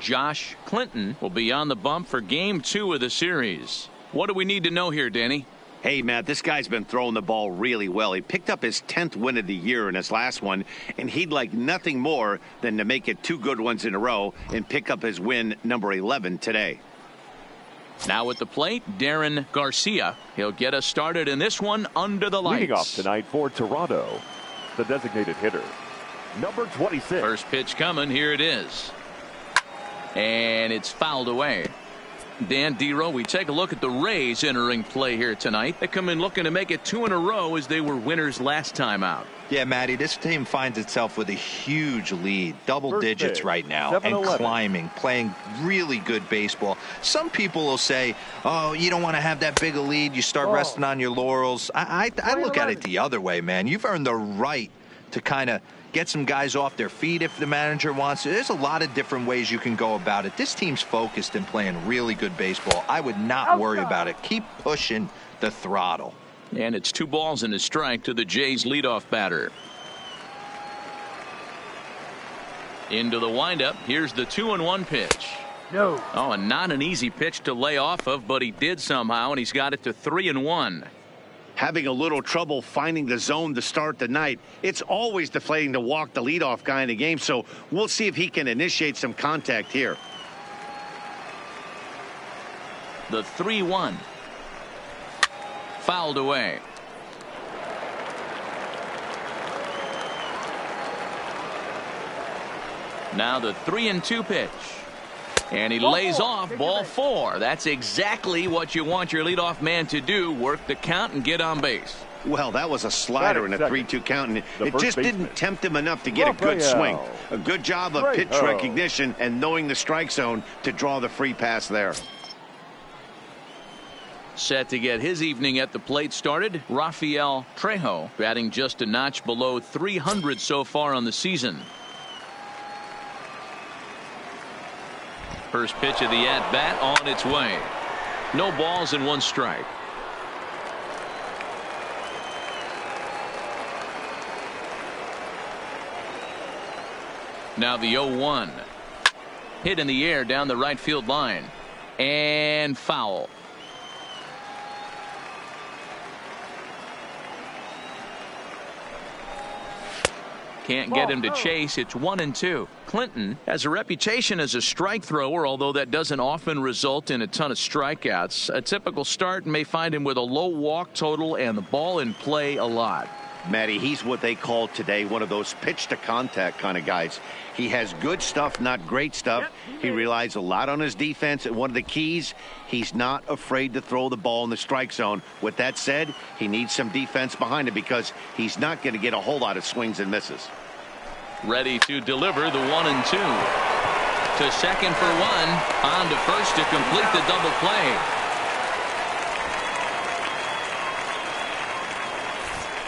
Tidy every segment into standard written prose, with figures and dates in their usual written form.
Josh Clinton will be on the bump for game 2 of the series. What do we need to know here, Danny? Hey, Matt, this guy's been throwing the ball really well. He picked up his 10th win of the year in his last one, and he'd like nothing more than to make it 2 good ones in a row and pick up his win number 11 today. Now at the plate, Darren Garcia. He'll get us started in this one under the lights. Leading off tonight for Toronto, the designated hitter, number 26. First pitch coming. Here it is. And it's fouled away. Dan Dero, we take a look at the Rays entering play here tonight. They come in looking to make it 2 in a row as they were winners last time out. Yeah, Matty, this team finds itself with a huge lead, double digits right now, and climbing, playing really good baseball. Some people will say, oh, you don't want to have that big a lead. You start resting on your laurels. I look at it the other way, man. You've earned the right to kind of get some guys off their feet if the manager wants to. There's a lot of different ways you can go about it. This team's focused and playing really good baseball. I would not worry about it. Keep pushing the throttle. And it's 2 balls and a strike to the Jays leadoff batter. Into the windup. Here's the 2-1 pitch. No. Oh, and not an easy pitch to lay off of, but he did somehow, and he's got it to 3-1. Having a little trouble finding the zone to start the night. It's always deflating to walk the leadoff guy in the game, so we'll see if he can initiate some contact here. The 3-1. Fouled away. Now the 3-2 pitch. And he lays off ball 4. That's exactly what you want your leadoff man to do. Work the count and get on base. Well, that was a slider in a 3-2 count, and it just didn't tempt him enough to get a good swing. A good job of pitch recognition and knowing the strike zone to draw the free pass there. Set to get his evening at the plate started, Rafael Trejo, batting just a notch below 300 so far on the season. First pitch of the at-bat on its way. No balls and 1 strike. Now the 0-1. Hit in the air down the right field line. And foul. Can't get him to chase. It's 1-2. Clinton has a reputation as a strike thrower, although that doesn't often result in a ton of strikeouts. A typical start may find him with a low walk total and the ball in play a lot. Matty, he's what they call today one of those pitch to contact kind of guys. He has good stuff, not great stuff. He relies a lot on his defense, and one of the keys, he's not afraid to throw the ball in the strike zone. With that said, he needs some defense behind him because he's not going to get a whole lot of swings and misses. Ready to deliver the 1-2. To second for 1. On to first to complete the double play.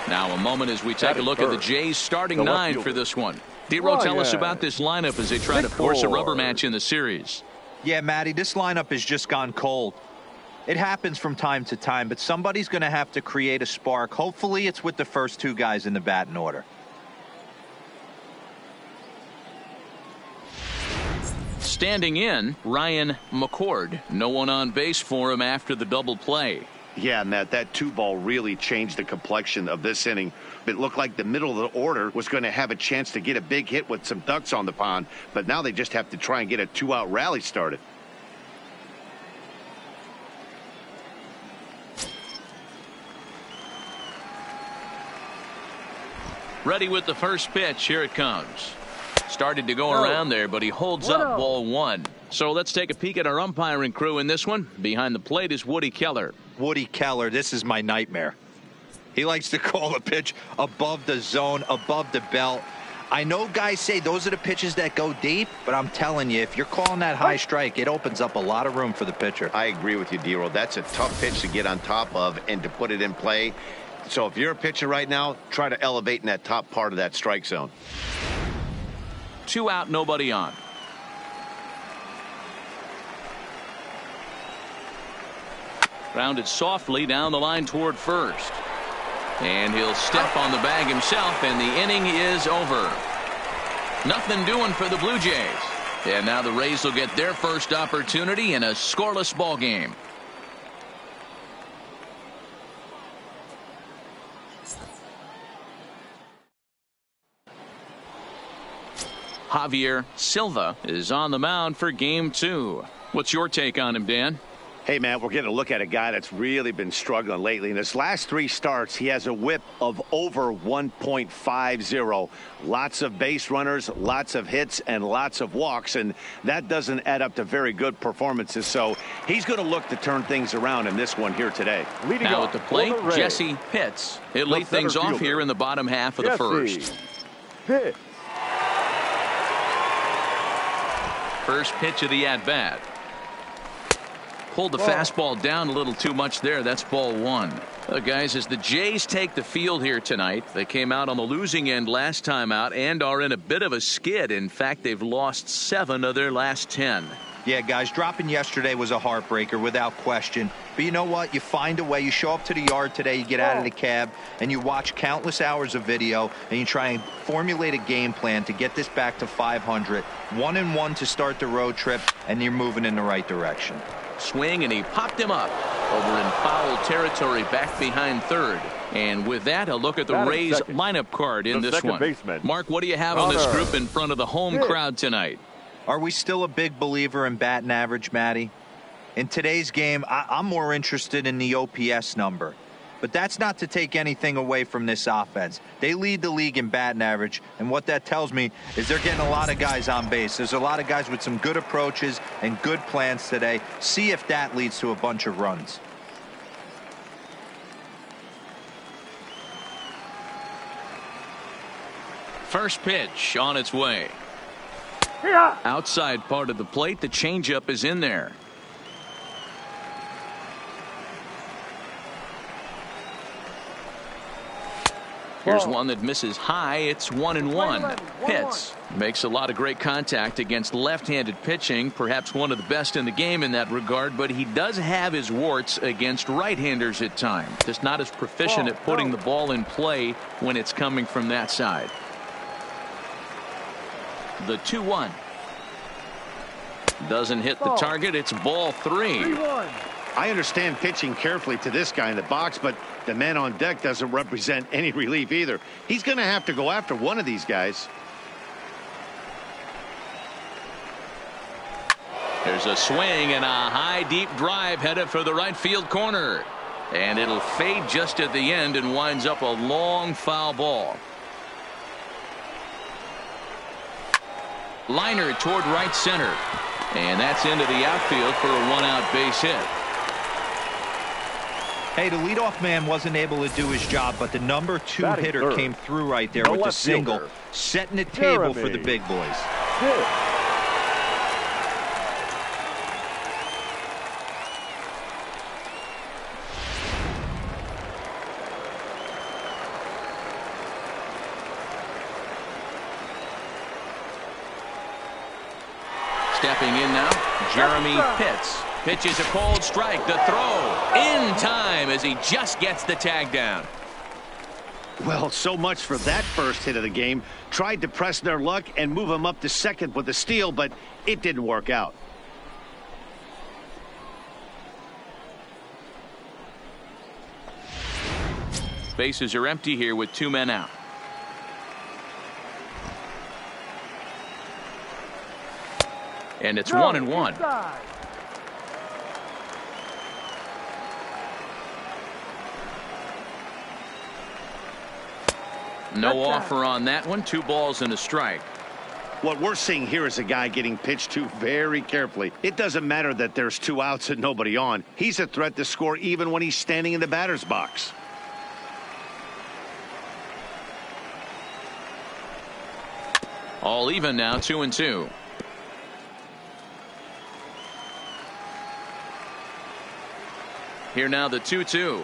Now a moment as we take a look at the Jays starting 9 for this one. Dero, tell us about this lineup as they try to force a rubber match in the series. Yeah, Matty, this lineup has just gone cold. It happens from time to time, but somebody's going to have to create a spark. Hopefully it's with the first 2 guys in the batting order. Standing in, Ryan McCord. No one on base for him after the double play. Yeah, Matt, that 2-ball really changed the complexion of this inning. It looked like the middle of the order was going to have a chance to get a big hit with some ducks on the pond, but now they just have to try and get a 2-out rally started. Ready with the first pitch. Here it comes. Started to go around there, but he holds up ball 1. So let's take a peek at our umpiring crew in this one. Behind the plate is Woody Keller. Woody Keller, this is my nightmare. He likes to call a pitch above the zone, above the belt. I know guys say those are the pitches that go deep, but I'm telling you, if you're calling that high strike, it opens up a lot of room for the pitcher. I agree with you, Dero. That's a tough pitch to get on top of and to put it in play. So if you're a pitcher right now, try to elevate in that top part of that strike zone. 2 out, nobody on. Grounded softly down the line toward first. And he'll step on the bag himself, and the inning is over. Nothing doing for the Blue Jays. And now the Rays will get their first opportunity in a scoreless ball game. Javier Silva is on the mound for game 2. What's your take on him, Dan? Hey, man, we're getting a look at a guy that's really been struggling lately. In his last 3 starts, he has a whip of over 1.50. Lots of base runners, lots of hits, and lots of walks, and that doesn't add up to very good performances. So he's going to look to turn things around in this one here today. Now at the plate, Jesse Pitts. He'll lead things off here in the bottom half of the first. Pitts. First pitch of the at-bat. Pulled the fastball down a little too much there. That's ball 1. Guys, as the Jays take the field here tonight, they came out on the losing end last time out and are in a bit of a skid. In fact, they've lost 7 of their last 10. Yeah, guys, dropping yesterday was a heartbreaker without question. But you know what? You find a way. You show up to the yard today, you get out of the cab, and you watch countless hours of video, and you try and formulate a game plan to get this back to 500. 1-1 to start the road trip, and you're moving in the right direction. Swing, and he popped him up over in foul territory back behind third. And with that, a look at the Rays lineup card in this one. Baseman. Mark, what do you have on this group in front of the home crowd tonight? Are we still a big believer in batting average, Matty? In today's game, I'm more interested in the OPS number. But that's not to take anything away from this offense. They lead the league in batting average, and what that tells me is they're getting a lot of guys on base. There's a lot of guys with some good approaches and good plans today. See if that leads to a bunch of runs. First pitch on its way. Outside part of the plate, the changeup is in there. Here's one that misses high. It's 1-1. Pitts makes a lot of great contact against left-handed pitching, perhaps one of the best in the game in that regard, but he does have his warts against right-handers at times. Just not as proficient at putting the ball in play when it's coming from that side. The 2-1. Doesn't hit the target. It's ball 3. I understand pitching carefully to this guy in the box, but the man on deck doesn't represent any relief either. He's going to have to go after one of these guys. There's a swing and a high deep drive headed for the right field corner. And it'll fade just at the end and winds up a long foul ball. Liner toward right center. And that's into the outfield for a 1-out base hit. Hey, the leadoff man wasn't able to do his job, but the number 2 hitter came through right there with the single, setting the table for the big boys. Stepping in now, Jeremy Pitts. Pitches a cold strike. The throw in time as he just gets the tag down. Well, so much for that first hit of the game. Tried to press their luck and move him up to second with a steal, but it didn't work out. Bases are empty here with 2 men out. And it's 1-1. No offer on that one. 2 balls and a strike. What we're seeing here is a guy getting pitched to very carefully. It doesn't matter that there's 2 outs and nobody on. He's a threat to score even when he's standing in the batter's box. All even now, 2-2. Here now the 2-2.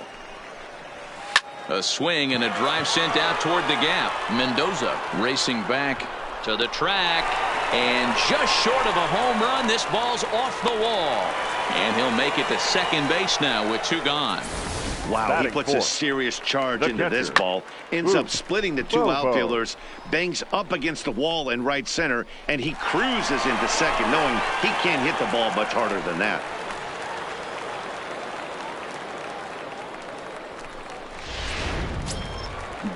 A swing and a drive sent out toward the gap. Mendoza racing back to the track, and just short of a home run. This ball's off the wall, and he'll make it to second base now with 2 gone. Wow, he puts a serious charge into this ball. Ends up splitting the two outfielders, bangs up against the wall in right center, and he cruises into second, knowing he can't hit the ball much harder than that.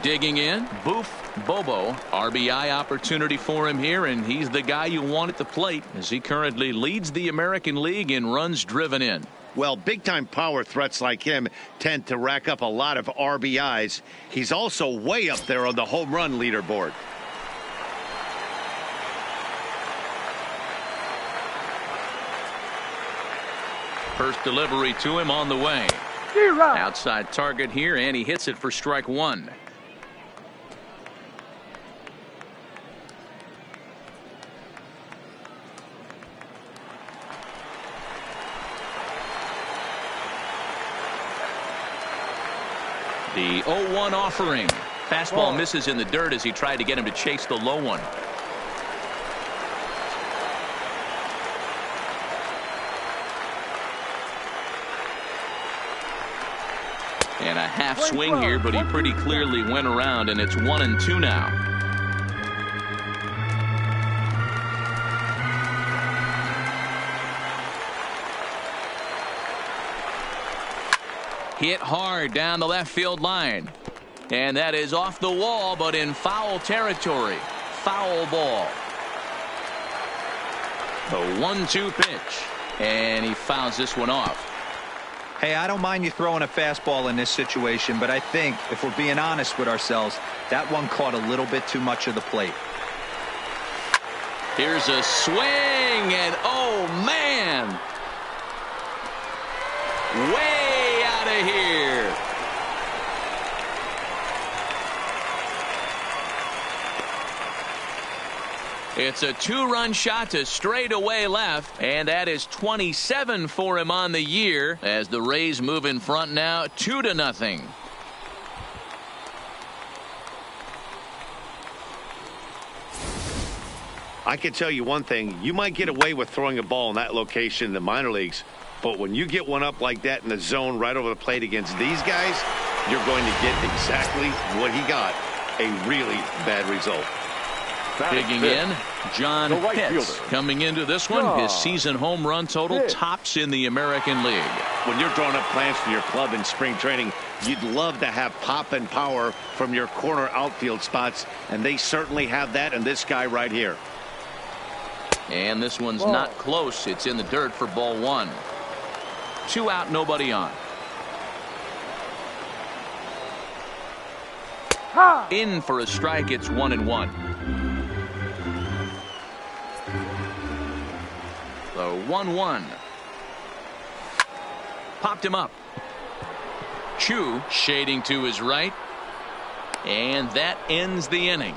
Digging in, Boof Bobo. RBI opportunity for him here, and he's the guy you want at the plate as he currently leads the American League in runs driven in. Well, big-time power threats like him tend to rack up a lot of RBIs. He's also way up there on the home run leaderboard. First delivery to him on the way. Outside target here, and he hits it for strike one. The 0-1 offering. Fastball misses in the dirt as he tried to get him to chase the low one. And a half swing here, but he pretty clearly went around, and it's 1-2 now. Hit hard down the left field line. And that is off the wall, but in foul territory. Foul ball. The 1-2 pitch. And he fouls this one off. Hey, I don't mind you throwing a fastball in this situation, but I think, if we're being honest with ourselves, that one caught a little bit too much of the plate. Here's a swing, and oh, man. Way out of here. It's a two-run shot to straightaway left, and that is 27 for him on the year as the Rays move in front now 2-0. I can tell you one thing. You might get away with throwing a ball in that location in the minor leagues, but when you get one up like that in the zone right over the plate against these guys, you're going to get exactly what he got, a really bad result. Digging in, John Pitts coming into this one. His season home run total tops in the American League. When you're drawing up plans for your club in spring training, you'd love to have pop and power from your corner outfield spots, and they certainly have that in this guy right here. And this one's not close. It's in the dirt for ball one. 2 out, nobody on. In for a strike. It's 1-1. The 1-1. Popped him up. Chu shading to his right. And that ends the inning.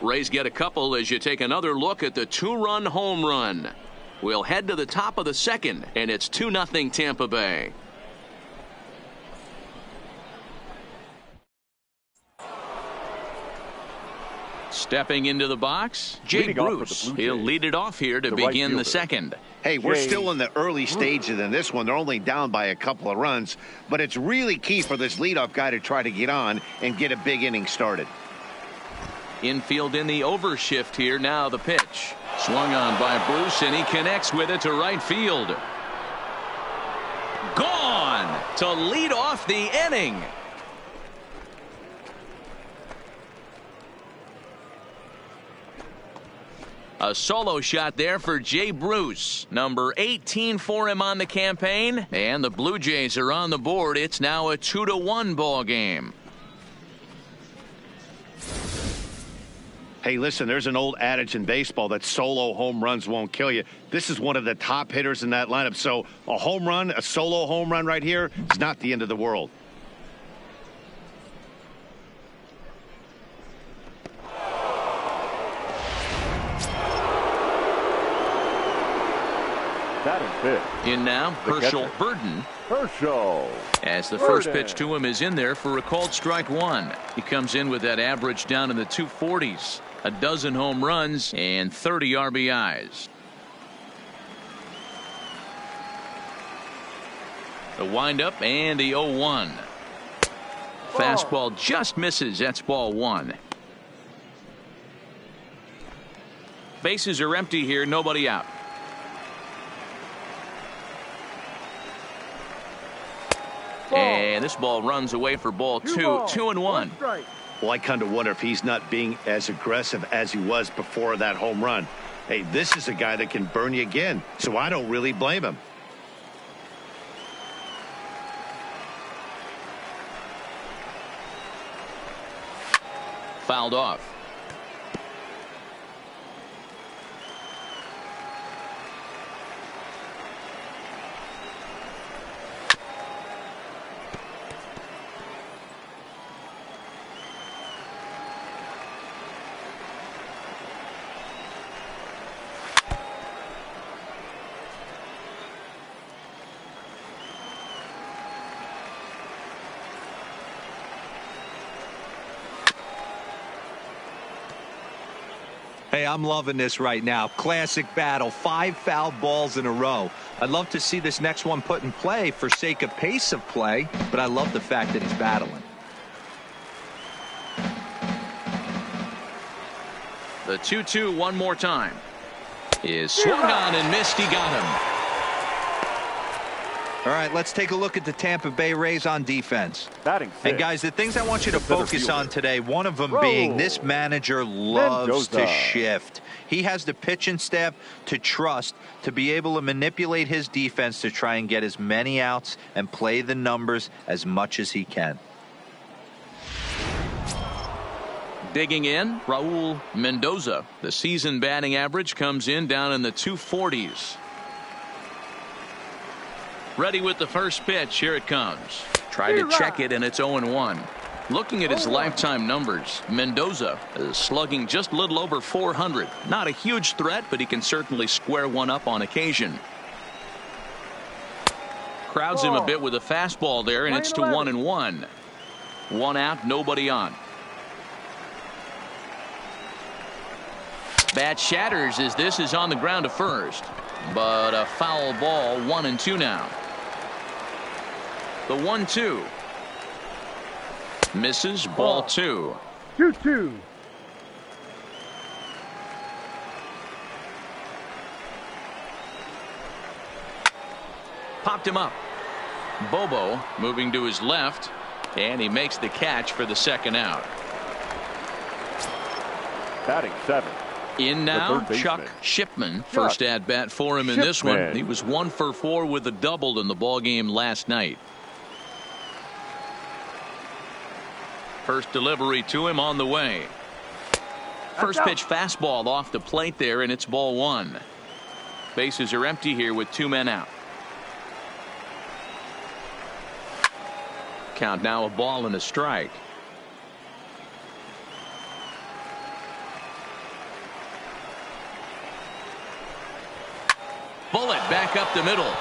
Rays get a couple as you take another look at the two-run home run. We'll head to the top of the second, and it's 2-0 Tampa Bay. Stepping into the box, Jay Bruce. He'll lead it off here to begin the second. Hey, we're still in the early stages in this one. They're only down by a couple of runs, but it's really key for this leadoff guy to try to get on and get a big inning started. Infield in the overshift here. Now the pitch. Swung on by Bruce, and he connects with it to right field. Gone to lead off the inning. A solo shot there for Jay Bruce. Number 18 for him on the campaign. And the Blue Jays are on the board. It's now a 2-1 ball game. Hey, listen, there's an old adage in baseball that solo home runs won't kill you. This is one of the top hitters in that lineup. So a home run, a solo home run right here is not the end of the world. In now, Herschel Burden. As the first pitch to him is in there for a called strike one. He comes in with that average down in the 240s. A dozen home runs and 30 RBIs. The windup and the 0-1. Fastball just misses. That's ball 1. Bases are empty here. Nobody out. And this ball runs away for ball 2. 2-1. Well, I kind of wonder if he's not being as aggressive as he was before that home run. Hey, this is a guy that can burn you again, so I don't really blame him. Fouled off. Hey, I'm loving this right now. Classic battle. 5 foul balls in a row. I'd love to see this next one put in play for sake of pace of play, but I love the fact that he's battling. The 2-2 one more time. Is swung on and missed. He got him. All right, let's take a look at the Tampa Bay Rays on defense. Batting 6. And guys, the things I want you to focus on today, one of them being this manager loves to shift. He has the pitching staff to trust to be able to manipulate his defense to try and get as many outs and play the numbers as much as he can. Digging in, Raul Mendoza. The season batting average comes in down in the 240s. Ready with the first pitch. Here it comes. Tried to check it, and it's 0-1. Looking at his lifetime numbers, Mendoza is slugging just a little over 400. Not a huge threat, but he can certainly square one up on occasion. Crowds him a bit with a fastball there, and it's to 1-1. 1 out, nobody on. Bat shatters as this is on the ground to first, but a foul ball. 1-2 now. The 1-2 misses. Ball 2. 2-2. Popped him up. Bobo moving to his left, and he makes the catch for the second out. Batting 7. In now, Chuck Shipman. First at bat for him in this one. He was 1 for 4 with a double in the ball game last night. First delivery to him on the way. First pitch fastball off the plate there, and it's ball 1. Bases are empty here with 2 men out. Count now, a ball and a strike. Bullet back up the middle.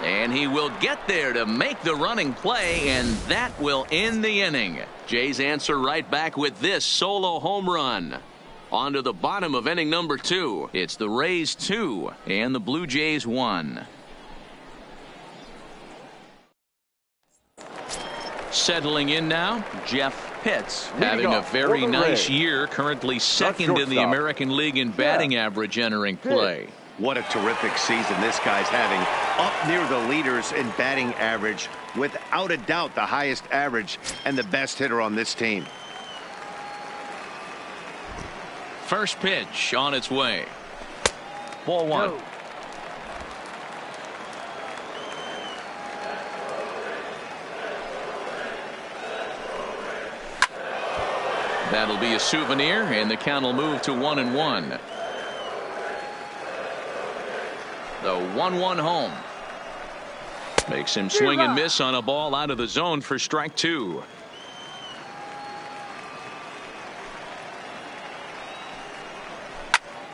And he will get there to make the running play, and that will end the inning. Jays answer right back with this solo home run. On to the bottom of inning number 2. It's the Rays 2 and the Blue Jays 1. Settling in now, Jeff Pitts, having a very nice year, currently second in the American League in batting average entering play. What a terrific season this guy's having. Up near the leaders in batting average, without a doubt the highest average and the best hitter on this team. First pitch on its way. Ball 1. Go. That'll be a souvenir, and the count will move to 1-1. The 1-1 home. Makes him swing and miss on a ball out of the zone for strike 2.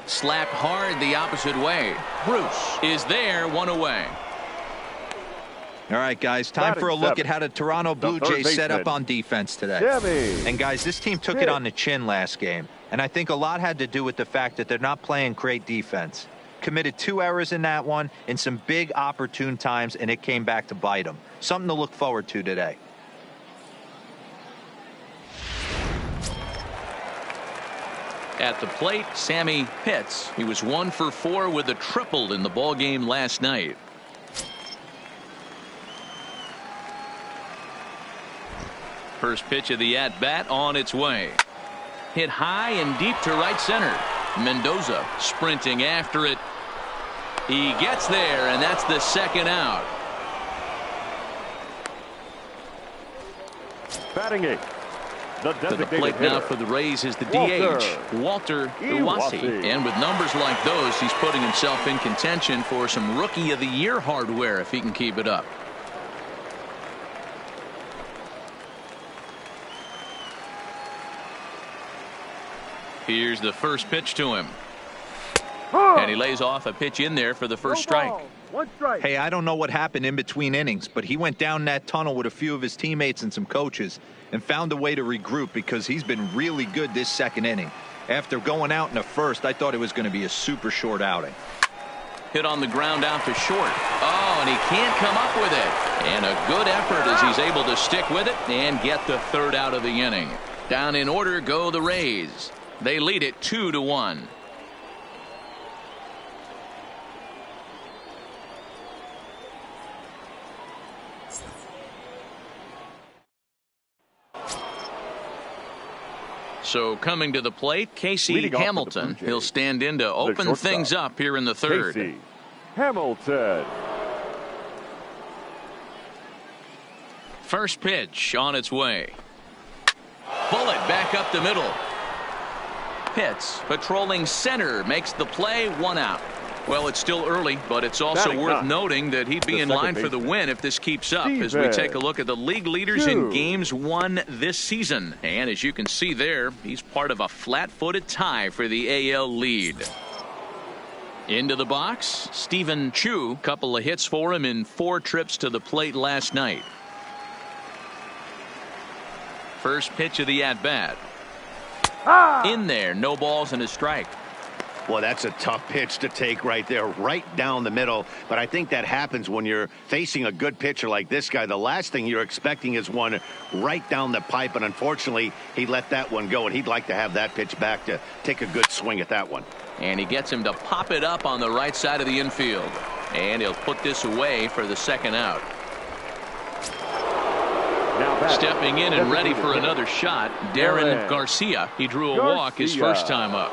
Slapped hard the opposite way. Bruce is there, 1 away. All right, guys, time for a look at how the Toronto Blue Jays set up on defense today. And, guys, this team took it on the chin last game. And I think a lot had to do with the fact that they're not playing great defense. committed 2 errors in that one in some big opportune times, and it came back to bite him. Something to look forward to today. At the plate, Sammy Pitts. He was 1 for 4 with a triple in the ball game last night. First pitch of the at-bat on its way. Hit high and deep to right center. Mendoza sprinting after it. He gets there, and that's the second out. Batting eighth. To the plate now for the Rays is the DH, Walter Iwasi. And with numbers like those, he's putting himself in contention for some Rookie of the Year hardware if he can keep it up. Here's the first pitch to him. And he lays off a pitch in there for the first strike. 1 strike. Hey, I don't know what happened in between innings, but he went down that tunnel with a few of his teammates and some coaches and found a way to regroup because he's been really good this second inning. After going out in the first, I thought it was going to be a super short outing. Hit on the ground out to short. Oh, and he can't come up with it. And a good effort as he's able to stick with it and get the third out of the inning. Down in order go the Rays. They lead it 2-1. So coming to the plate, Casey Hamilton. He'll stand in to open things up here in the third. Casey Hamilton. First pitch on its way. Bullet back up the middle. Pitts patrolling center makes the play, 1 out. Well, it's still early, but it's also worth noting that he'd be in line for the win if this keeps up as we take a look at the league leaders in games won this season. And as you can see there, he's part of a flat-footed tie for the AL lead. Into the box, Stephen Chu. Couple of hits for him in 4 trips to the plate last night. First pitch of the at-bat. In there, no balls and a strike. Well, that's a tough pitch to take right there, right down the middle. But I think that happens when you're facing a good pitcher like this guy. The last thing you're expecting is one right down the pipe, and unfortunately, he let that one go, and he'd like to have that pitch back to take a good swing at that one. And he gets him to pop it up on the right side of the infield. And he'll put this away for the second out. Stepping in and ready for another shot, Darren Garcia. He drew a walk his first time up.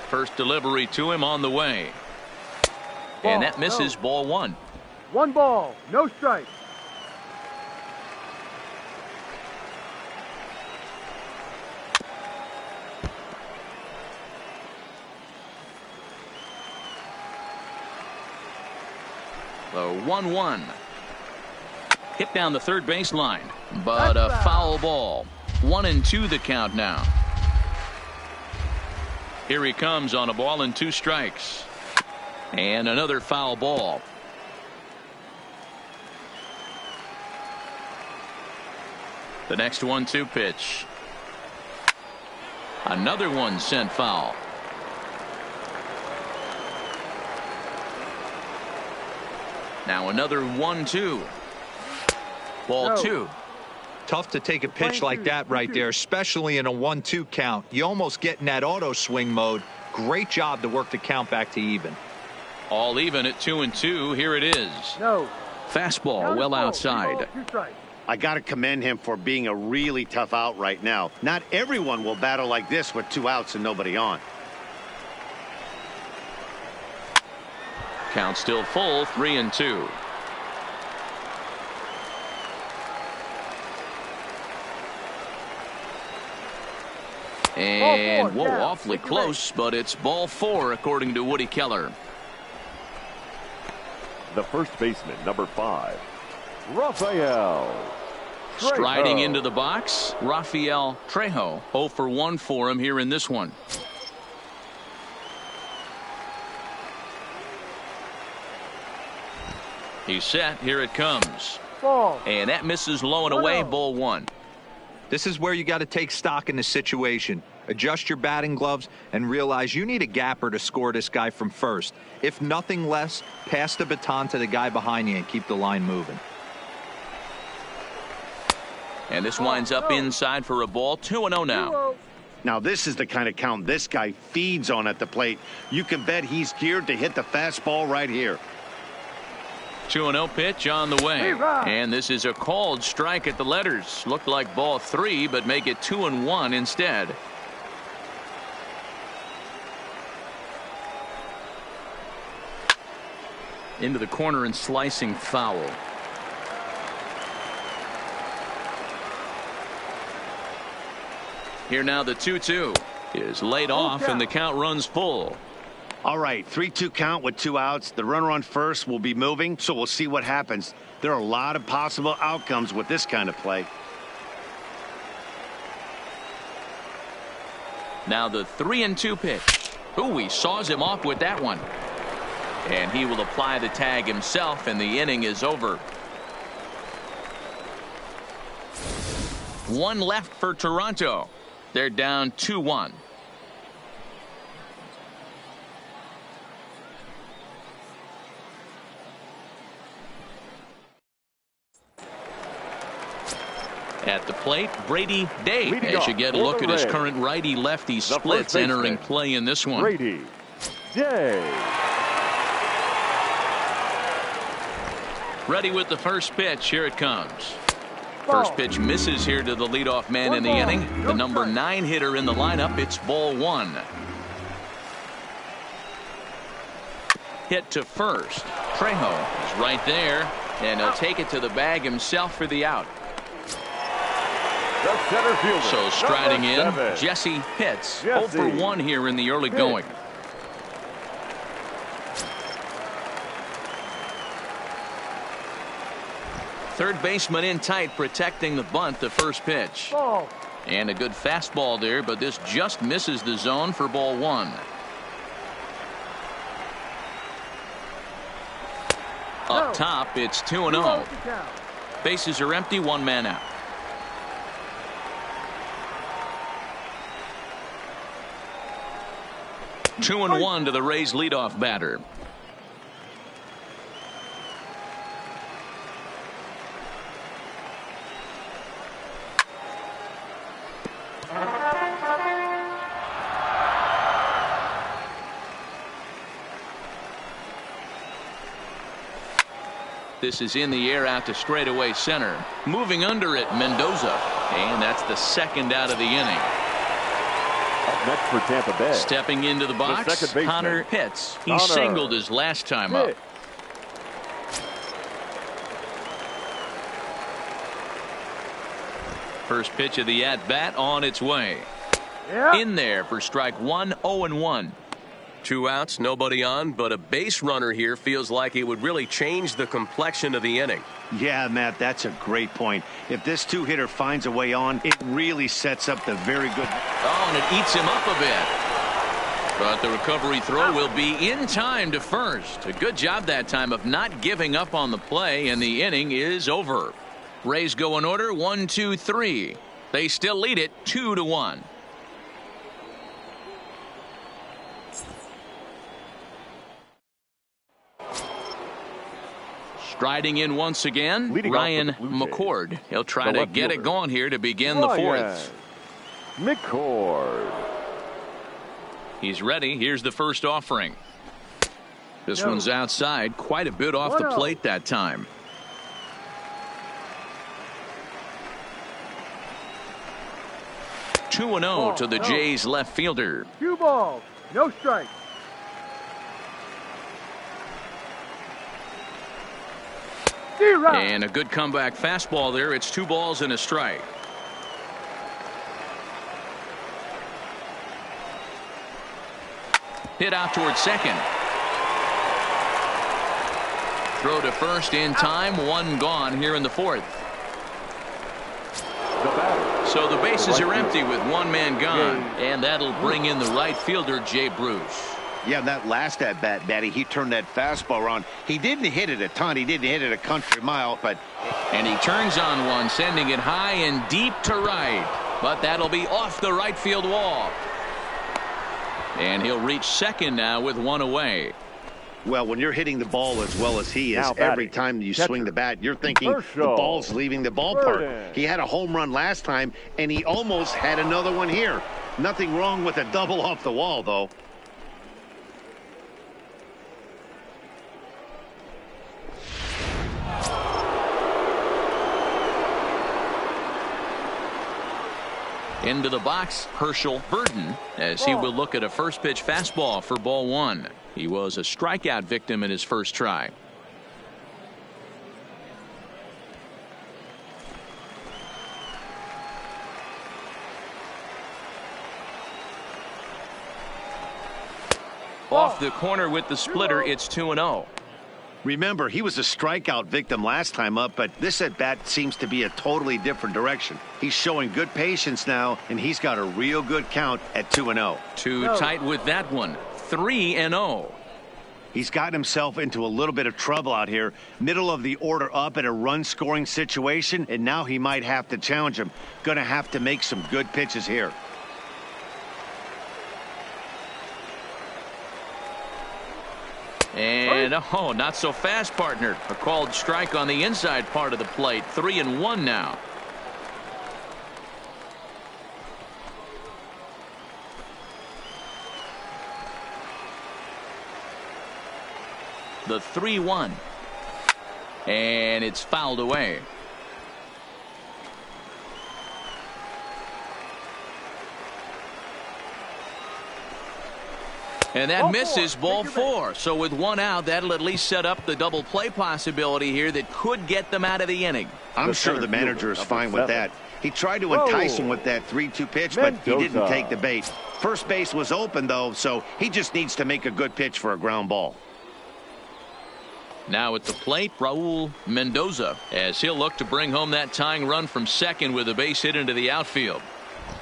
First delivery to him on the way. And that misses, ball 1. 1 ball, no strike. The 1-1. Hit down the third baseline, but a foul ball. 1-2 the count now. Here he comes on a ball and 2 strikes. And another foul ball. The next 1-2 pitch. Another one sent foul. Now another 1-2. Ball 2. Tough to take a pitch like that right there, especially in a 1-2 count. You almost get in that auto swing mode. Great job to work the count back to even. All even at 2-2. Here it is. No. Fastball well outside. I got to commend him for being a really tough out right now. Not everyone will battle like this with 2 outs and nobody on. Count still full, 3-2. And whoa, awfully close, but it's ball 4 according to Woody Keller. The first baseman, number 5, Rafael Trejo. Striding into the box, Rafael Trejo. 0 for 1 for him here in this one. He's set. Here it comes. Ball. And that misses low and away. Ball 1. This is where you got to take stock in the situation. Adjust your batting gloves and realize you need a gapper to score this guy from first. If nothing less, pass the baton to the guy behind you and keep the line moving. And this winds up inside for a ball. 2-0 now. Now this is the kind of count this guy feeds on at the plate. You can bet he's geared to hit the fastball right here. 2-0 pitch on the way. And this is a called strike at the letters. Looked like ball 3, but make it 2-1 instead. Into the corner and slicing foul. Here now the 2-2 is laid off and the count runs full. All right, 3-2 count with 2 outs. The runner on first will be moving, so we'll see what happens. There are a lot of possible outcomes with this kind of play. Now the 3-2 pitch. Ooh, he saws him off with that one. And he will apply the tag himself, and the inning is over. 1 left for Toronto. They're down 2-1. At the plate, Brady Day, as you get a look at his current righty-lefty splits entering play in this one. Brady Day. Ready with the first pitch. Here it comes. First pitch misses here to the leadoff man in the inning. The number 9 hitter in the lineup. It's ball 1. Hit to first. Trejo is right there, and he'll take it to the bag himself for the out. The center fielder, so striding in, 7. Jesse Pitts. 0 for 1 here in the early going. Third baseman in tight, protecting the bunt. The first pitch. Ball. And a good fastball there, but this just misses the zone for ball 1. Up top, it's 2-0. Bases are empty, 1 man out. Two and 1 to the Rays leadoff batter. This is in the air out to straightaway center. Moving under it, Mendoza. And that's the second out of the inning. Up next for Tampa Bay. Stepping into the box, Connor Pitts. He singled his last time up. First pitch of the at-bat on its way. In there for strike 1, 0-1. 2 outs, nobody on, but a base runner here feels like it would really change the complexion of the inning. Yeah, Matt, that's a great point. If this 2-hitter finds a way on, it really sets up the very good. Oh, and it eats him up a bit. But the recovery throw will be in time to first. A good job that time of not giving up on the play, and the inning is over. Rays go in order 1, 2, 3. They still lead it 2-1. Striding in once again, Ryan McCord. He'll try to get it going here to begin the 4th. McCord. He's ready. Here's the first offering. This one's outside, quite a bit off the plate that time. Two 2-0 to the Jays left fielder. 2 balls, no strikes. And a good comeback fastball there. It's 2 balls and a strike. Hit out towards second. Throw to first in time. 1 gone here in the 4th. So the bases are empty with 1 man gone. And that'll bring in the right fielder, Jay Bruce. Yeah, that last at-bat, Matty, he turned that fastball around. He didn't hit it a ton. He didn't hit it a country mile, but... And he turns on one, sending it high and deep to right. But that'll be off the right field wall. And he'll reach second now with one away. Well, when you're hitting the ball as well as he is, Now every batting, time you catcher, swing the bat, you're thinking the Kershaw. ball's leaving the ballpark. Burden. He had a home run last time, and he almost had another one here. Nothing wrong with a double off the wall, though. Into the box, Herschel Burden, as he will look at a first pitch fastball for ball one. He was a strikeout victim in his first try. Off the corner with the splitter, it's 2-0. Remember, he was a strikeout victim last time up, but this at-bat seems to be a totally different direction. He's showing good patience now, and he's got a real good count at 2-0. Too tight with that one. 3-0. He's gotten himself into a little bit of trouble out here. Middle of the order up at a run-scoring situation, and now he might have to challenge him. Going to have to make some good pitches here. And oh, not so fast, partner. A called strike on the inside part of the plate. 3-1 now. The 3-1. And it's fouled away. And that misses ball four. So with one out, that'll at least set up the double play possibility here that could get them out of the inning. I'm sure the manager is fine with that. He tried to entice him with that 3-2 pitch, but he didn't take the bait. First base was open, though, so he just needs to make a good pitch for a ground ball. Now at the plate, Raul Mendoza, as he'll look to bring home that tying run from second with a base hit into the outfield.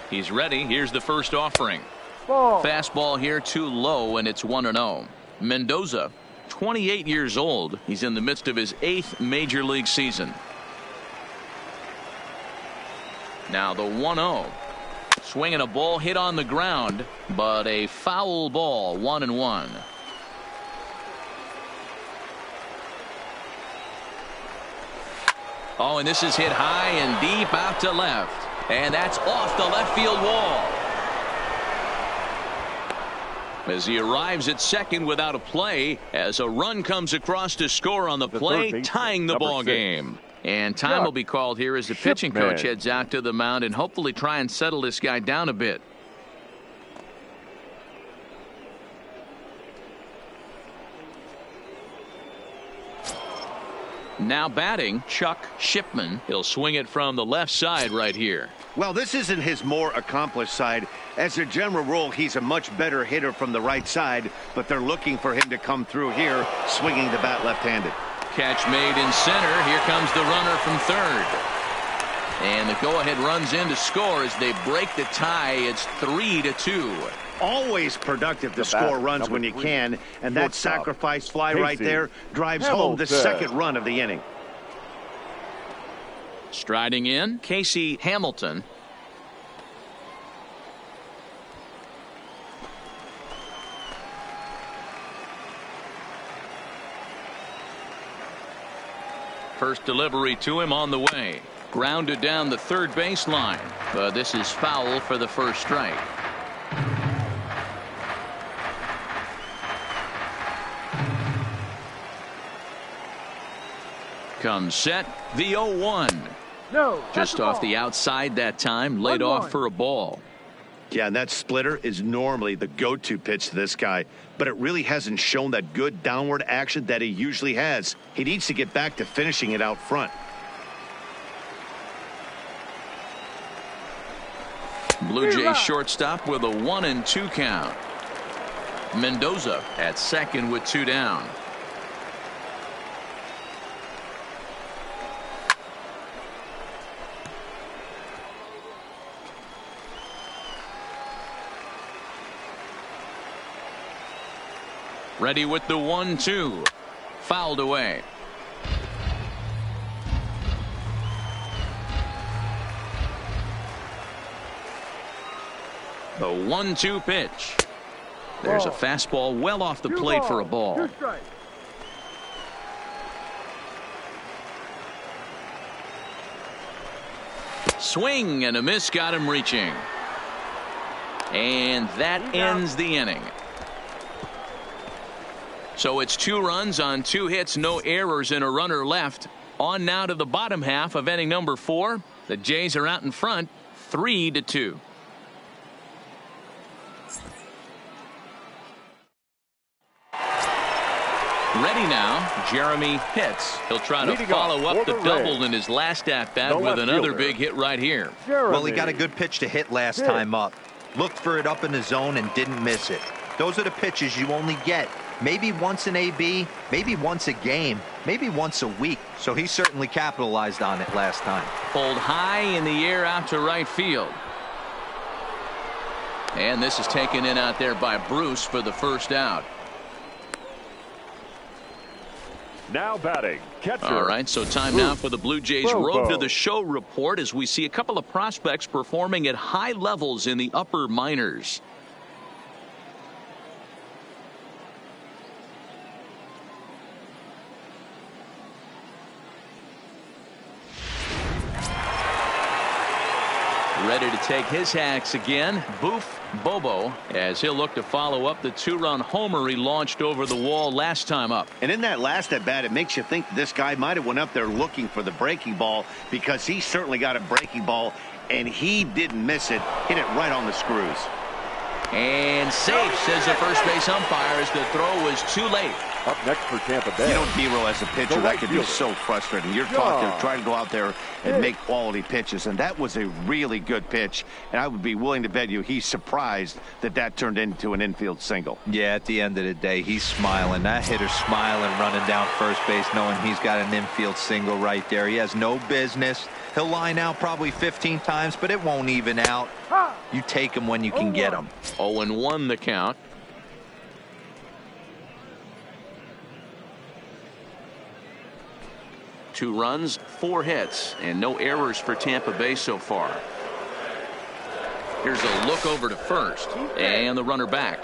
He's ready. Here's the first offering. Fastball here too low, and it's 1-0. Mendoza, 28 years old. He's in the midst of his 8th major league season. Now the 1-0. Swinging a ball hit on the ground, but a foul ball. 1-1. Oh, and this is hit high and deep out to left. And that's off the left field wall. As he arrives at second without a play, as a run comes across to score on the play, tying the ball game. And time will be called here as the pitching coach heads out to the mound and hopefully try and settle this guy down a bit. Now batting, Chuck Shipman. He'll swing it from the left side right here. Well, this isn't his more accomplished side. As a general rule, he's a much better hitter from the right side, but they're looking for him to come through here, swinging the bat left-handed. Catch made in center. Here comes the runner from third. And the go-ahead runs in to score as they break the tie. It's 3-2. Always productive to score runs when you can, and that sacrifice fly right there drives home the second run of the inning. Striding in, Casey Hamilton. First delivery to him on the way. Grounded down the third baseline. But this is foul for the first strike. Comes set, the 0-1. No, just off the outside that time, laid off for a ball. Yeah, and that splitter is normally the go-to pitch to this guy, but it really hasn't shown that good downward action that he usually has. He needs to get back to finishing it out front. Blue Jays shortstop with a 1-2 count. Mendoza at second with 2 down. Ready with the 1-2. Fouled away. The 1-2 pitch. There's a fastball well off the plate for a ball. Swing and a miss got him reaching. And that ends the inning. So it's 2 runs on 2 hits, no errors, and a runner left. On now to the bottom half of inning number 4. The Jays are out in front 3-2. Ready now, Jeremy Pitts. He'll try to follow up the double in his last at-bat with another big hit right here. Well, he got a good pitch to hit last time up. Looked for it up in the zone and didn't miss it. Those are the pitches you only get maybe once an AB, maybe once a game, maybe once a week. So he certainly capitalized on it last time. Pulled high in the air out to right field. And this is taken in out there by Bruce for the first out. Now batting, catcher. All right, so time now for the Blue Jays Road to the Show report as we see a couple of prospects performing at high levels in the upper minors. Ready to take his hacks again, Boof Bobo, as he'll look to follow up the 2-run homer he launched over the wall last time up. And in that last at bat, it makes you think this guy might have went up there looking for the breaking ball, because he certainly got a breaking ball and he didn't miss it. Hit it right on the screws. And safe, says the first base umpire, as the throw was too late. Up next for Tampa Bay. You know, Dero, as a pitcher, that could be so frustrating. You're trying to go out there and make quality pitches, and that was a really good pitch. And I would be willing to bet you he's surprised that turned into an infield single. Yeah, at the end of the day, he's smiling. That hitter's smiling, running down first base, knowing he's got an infield single right there. He has no business. He'll line out probably 15 times, but it won't even out. You take him when you can get him. 0-1 the count. Two runs, 4 hits, and no errors for Tampa Bay so far. Here's a look over to first, and the runner back.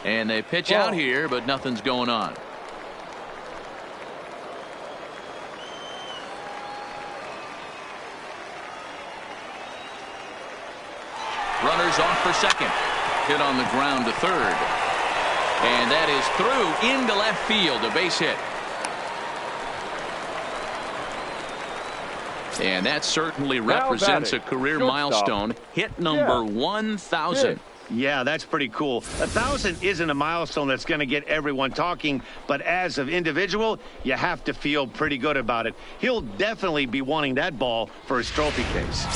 And they pitch out here, but nothing's going on. Runners off for second. Hit on the ground to third. And that is through into left field, a base hit. And that certainly represents a career milestone. Hit number 1,000. Yeah, that's pretty cool. 1,000 isn't a milestone that's going to get everyone talking, but as an individual, you have to feel pretty good about it. He'll definitely be wanting that ball for his trophy case.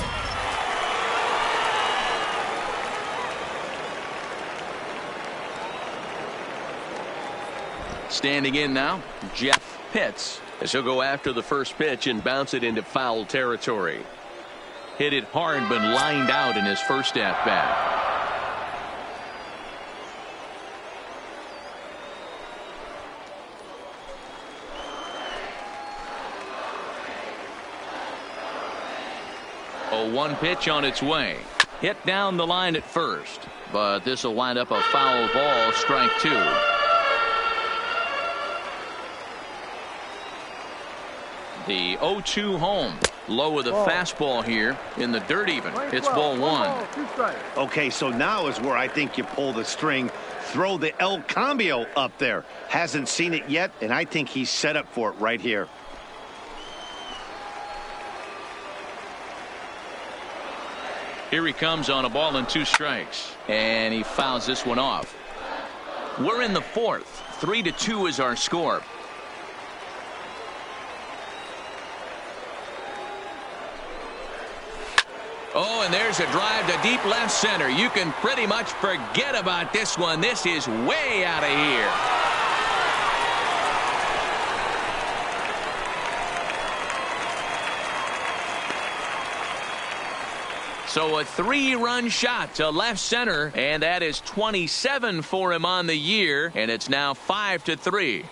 Standing in now, Jeff Pitts, as he'll go after the first pitch and bounce it into foul territory. Hit it hard, but lined out in his first at-bat. A 1 pitch on its way. Hit down the line at first, but this will wind up a foul ball, strike 2. The 0-2 home. Low with a fastball here in the dirt even. It's ball 1. Okay, so now is where I think you pull the string. Throw the El Cambio up there. Hasn't seen it yet, and I think he's set up for it right here. Here he comes on a ball and 2 strikes. And he fouls this one off. We're in the 4th. 3-2 is our score. Oh, and there's a drive to deep left center. You can pretty much forget about this one. This is way out of here. So a 3-run shot to left center, and that is 27 for him on the year, and it's now 5-3.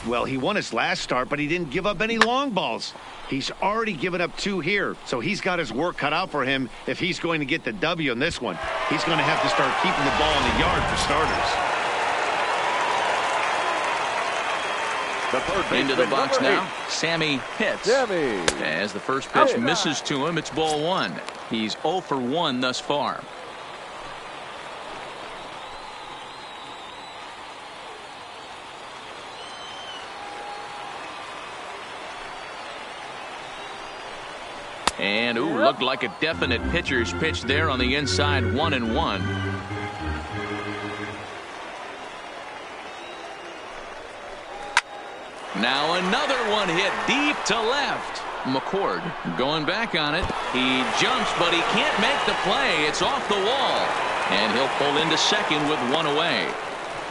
Well, he won his last start, but he didn't give up any long balls. He's already given up 2 here, so he's got his work cut out for him if he's going to get the W in this one. He's going to have to start keeping the ball in the yard for starters. Into the box now, Sammy Pitts. As the first pitch misses to him, it's ball 1. He's 0 for 1 thus far. And looked like a definite pitcher's pitch there on the inside, 1-1. Now another one hit deep to left. McCord going back on it. He jumps, but he can't make the play. It's off the wall. And he'll pull into second with 1 away.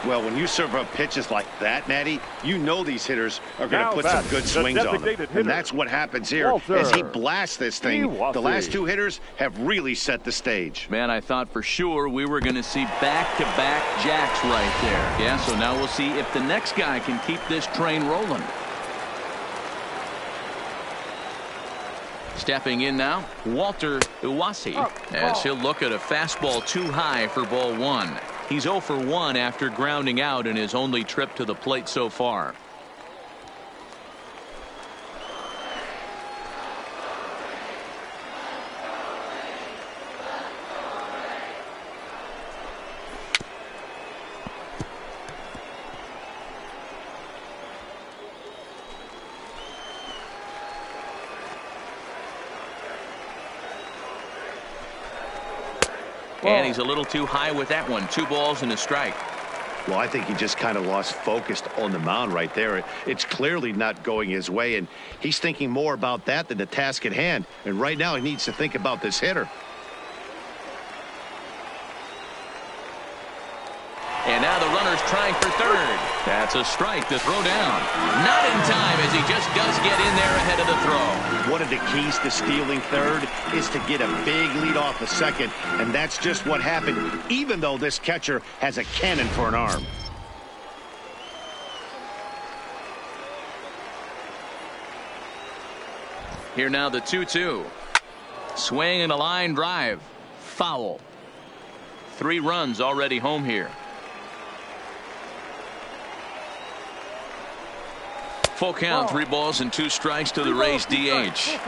Well, when you serve up pitches like that, Natty, you know these hitters are going to put some good swings on them. And that's what happens here as he blasts this thing. The last 2 hitters have really set the stage. Man, I thought for sure we were going to see back-to-back jacks right there. Yeah, so now we'll see if the next guy can keep this train rolling. Stepping in now, Walter Iwasi, as he'll look at a fastball too high for ball 1. He's 0 for 1 after grounding out in his only trip to the plate so far. And he's a little too high with that one. 2 balls and a strike. Well, I think he just kind of lost focus on the mound right there. It's clearly not going his way, and he's thinking more about that than the task at hand. And right now he needs to think about this hitter. And now the runner's trying for third. That's a strike to throw down. Not in time, as he just does get in there ahead of the throw. One of the keys to stealing third is to get a big lead off the second, and that's just what happened, even though this catcher has a cannon for an arm. Here now the 2-2. Swing and a line drive. Foul. 3 runs already home here. Full count, 3 balls and 2 strikes to the Rays DH.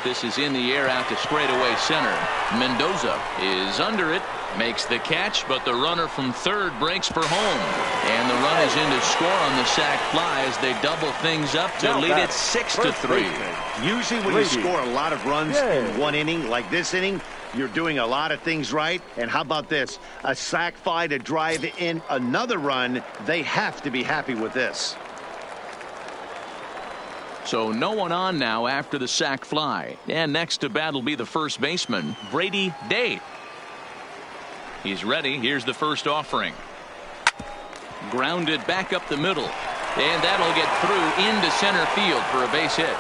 This is in the air out to straightaway center. Mendoza is under it, makes the catch, but the runner from third breaks for home. And the run is in to score on the sac fly as they double things up to lead it 6-3. Usually when you score a lot of runs in one inning, like this inning, you're doing a lot of things right. And how about this? A sac fly to drive in another run. They have to be happy with this. So no one on now after the sac fly. And next to bat will be the first baseman, Brady Day. He's ready. Here's the first offering. Grounded back up the middle. And that'll get through into center field for a base hit.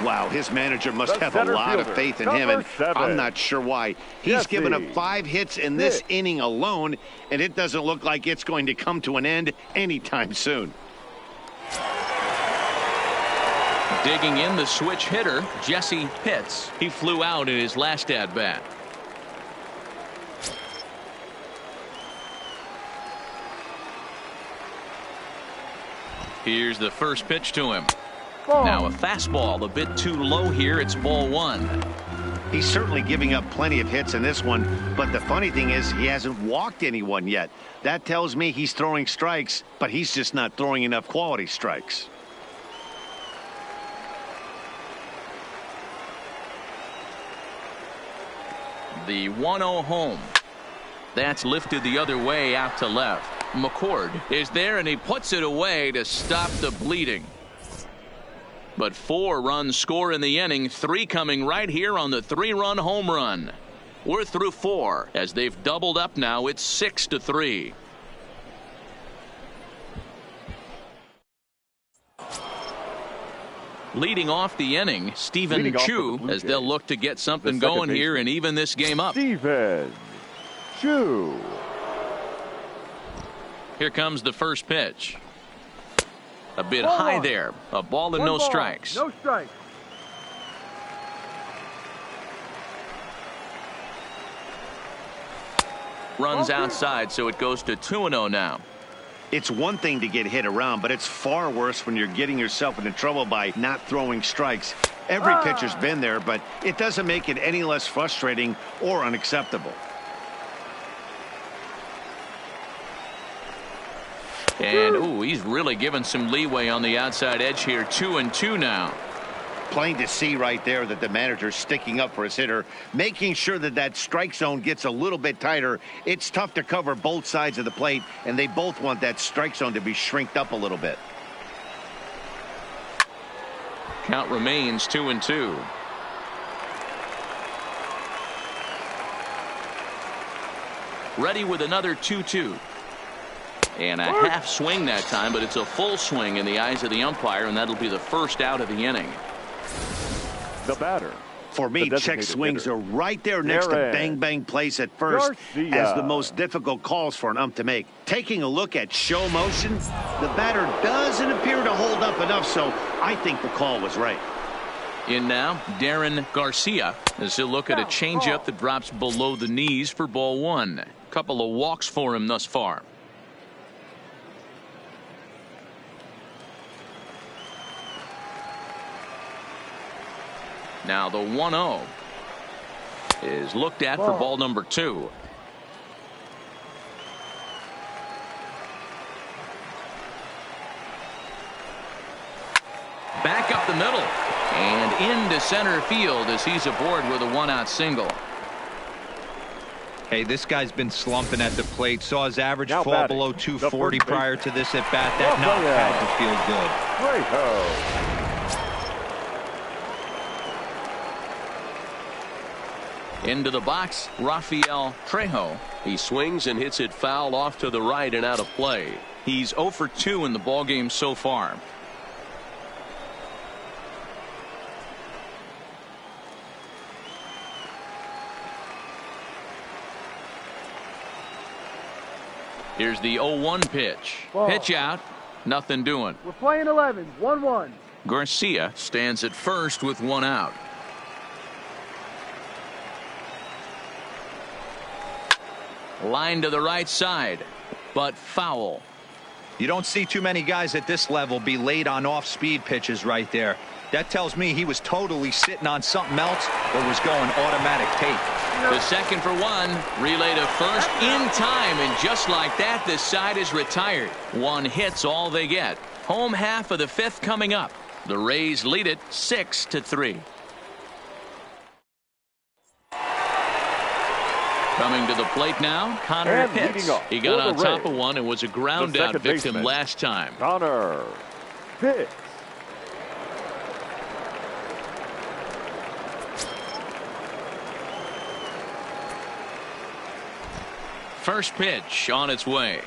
Wow, his manager must have a lot of faith in him, and I'm not sure why. He's given up 5 hits in this inning alone, and it doesn't look like it's going to come to an end anytime soon. Digging in the switch hitter, Jesse Pitts. He flew out in his last at-bat. Here's the first pitch to him. Now a fastball a bit too low here. It's ball 1. He's certainly giving up plenty of hits in this one, but the funny thing is he hasn't walked anyone yet. That tells me he's throwing strikes, but he's just not throwing enough quality strikes. The 1-0 home. That's lifted the other way out to left. McCord is there, and he puts it away to stop the bleeding. But 4 runs score in the inning, 3 coming right here on the 3-run home run. We're through 4 as they've doubled up now. It's 6-3. Leading off the inning, Stephen Chu, as they'll look to get something going here and even this game up. Stephen Chu. Here comes the first pitch. A bit high there. A ball and no strikes. No strikes. Runs outside, so it goes to 2-0 now. It's one thing to get hit around, but it's far worse when you're getting yourself into trouble by not throwing strikes. Every pitcher's been there, but it doesn't make it any less frustrating or unacceptable. And, ooh, he's really given some leeway on the outside edge here. 2-2 now. Plain to see right there that the manager's sticking up for his hitter, making sure that that strike zone gets a little bit tighter. It's tough to cover both sides of the plate, and they both want that strike zone to be shrinked up a little bit. Count remains 2-2. Ready with another 2-2. And a half swing that time, but it's a full swing in the eyes of the umpire, and that'll be the first out of the inning. The batter. For me, check swings are right there next to bang-bang plays at first as the most difficult calls for an ump to make. Taking a look at show motion, the batter doesn't appear to hold up enough, so I think the call was right. In now, Darren Garcia as he'll look at a changeup that drops below the knees for ball 1. Couple of walks for him thus far. Now the 1-0 is looked at for ball number 2. Back up the middle and into center field as he's aboard with a 1-out single. Hey, this guy's been slumping at the plate. Saw his average now fall below 240 prior to this at bat. That knock had to feel good. Into the box, Rafael Trejo. He swings and hits it foul off to the right and out of play. He's 0 for 2 in the ballgame so far. Here's the 0-1 pitch. Pitch out. Nothing doing. We're playing 11. 1-1. Garcia stands at first with 1 out. Line to the right side, but foul. You don't see too many guys at this level be late on off-speed pitches right there. That tells me he was totally sitting on something else or was going automatic tape. The second for 1, relay to first in time, and just like that, this side is retired. 1 hit's all they get. Home half of the 5th coming up. The Rays lead it 6-3. Coming to the plate now, Connor Pitts. He got on top of one and was a ground out victim last time. Connor Pitts. First pitch on its way.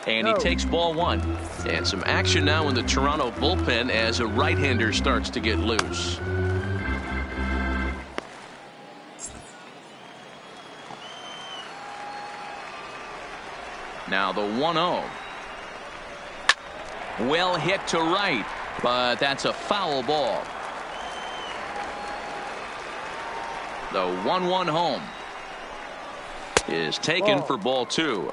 And he takes ball 1. And some action now in the Toronto bullpen as a right-hander starts to get loose. Now the 1-0. Well hit to right, but that's a foul ball. The 1-1 home is taken for ball 2.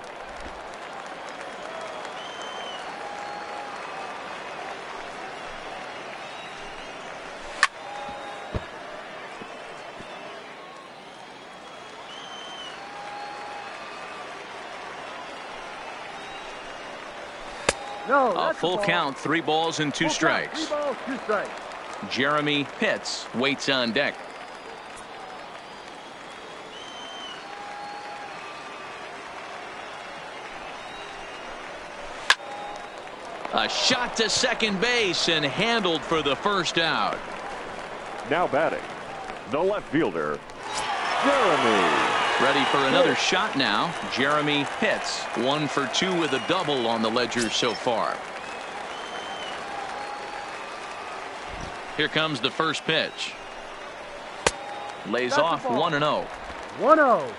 A full count, 3 balls and 2 strikes. 3 balls, 2 strikes. Jeremy Pitts waits on deck. A shot to second base and handled for the first out. Now batting, the left fielder, Jeremy. Ready for another shot now. Jeremy Pitts, 1 for 2 with a double on the ledger so far. Here comes the first pitch. Lays off 1-0. 1-0.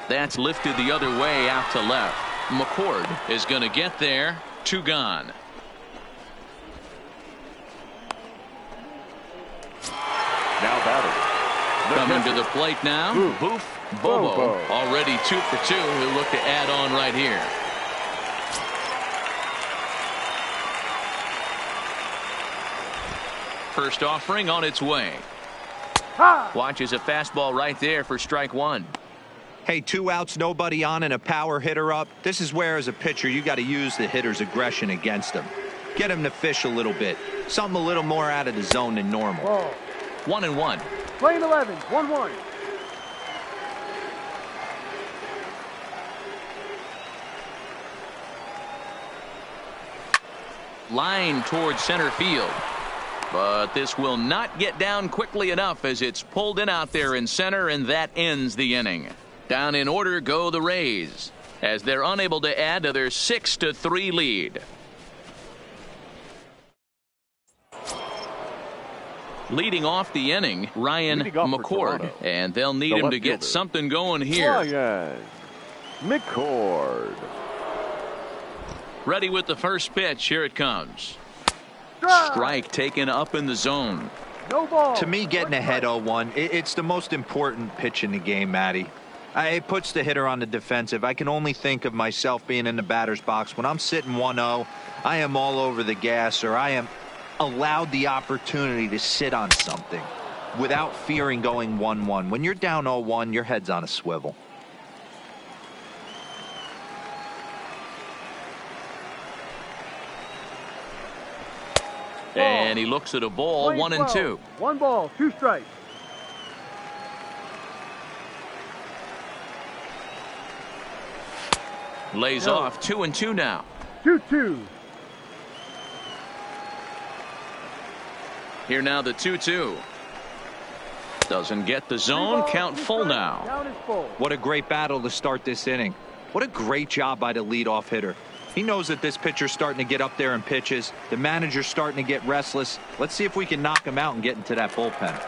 That's lifted the other way out to left. McCord is going to get there. 2 gone. Now batting. Coming to the plate now. Boof Bobo. Already 2 for 2. He'll look to add on right here. First offering on its way. Watches a fastball right there for strike 1. Hey, 2 outs, nobody on, and a power hitter up. This is where, as a pitcher, you got to use the hitter's aggression against him. Get him to fish a little bit. Something a little more out of the zone than normal. 1-1. Playing 11, 1-1. Line towards center field. But this will not get down quickly enough as it's pulled in out there in center, and that ends the inning. Down in order go the Rays as they're unable to add to their 6-3 lead. Leading off the inning, Ryan McCord, and they'll need him to get something going here. Ryan McCord. Ready with the first pitch. Here it comes. Strike taken up in the zone. No ball. To me, getting ahead 0-1, it's the most important pitch in the game, Matty. It puts the hitter on the defensive. I can only think of myself being in the batter's box. When I'm sitting 1-0, I am all over the gas, or I am allowed the opportunity to sit on something without fearing going 1-1. When you're down 0-1, your head's on a swivel. And he looks at a ball. 1-2. 1 ball, 2 strikes. Lays off 2-2 now. 2-2. Here now the 2-2. Doesn't get the zone. Count full now. Count is full. What a great battle to start this inning. What a great job by the leadoff hitter. He knows that this pitcher's starting to get up there in pitches. The manager's starting to get restless. Let's see if we can knock him out and get into that bullpen.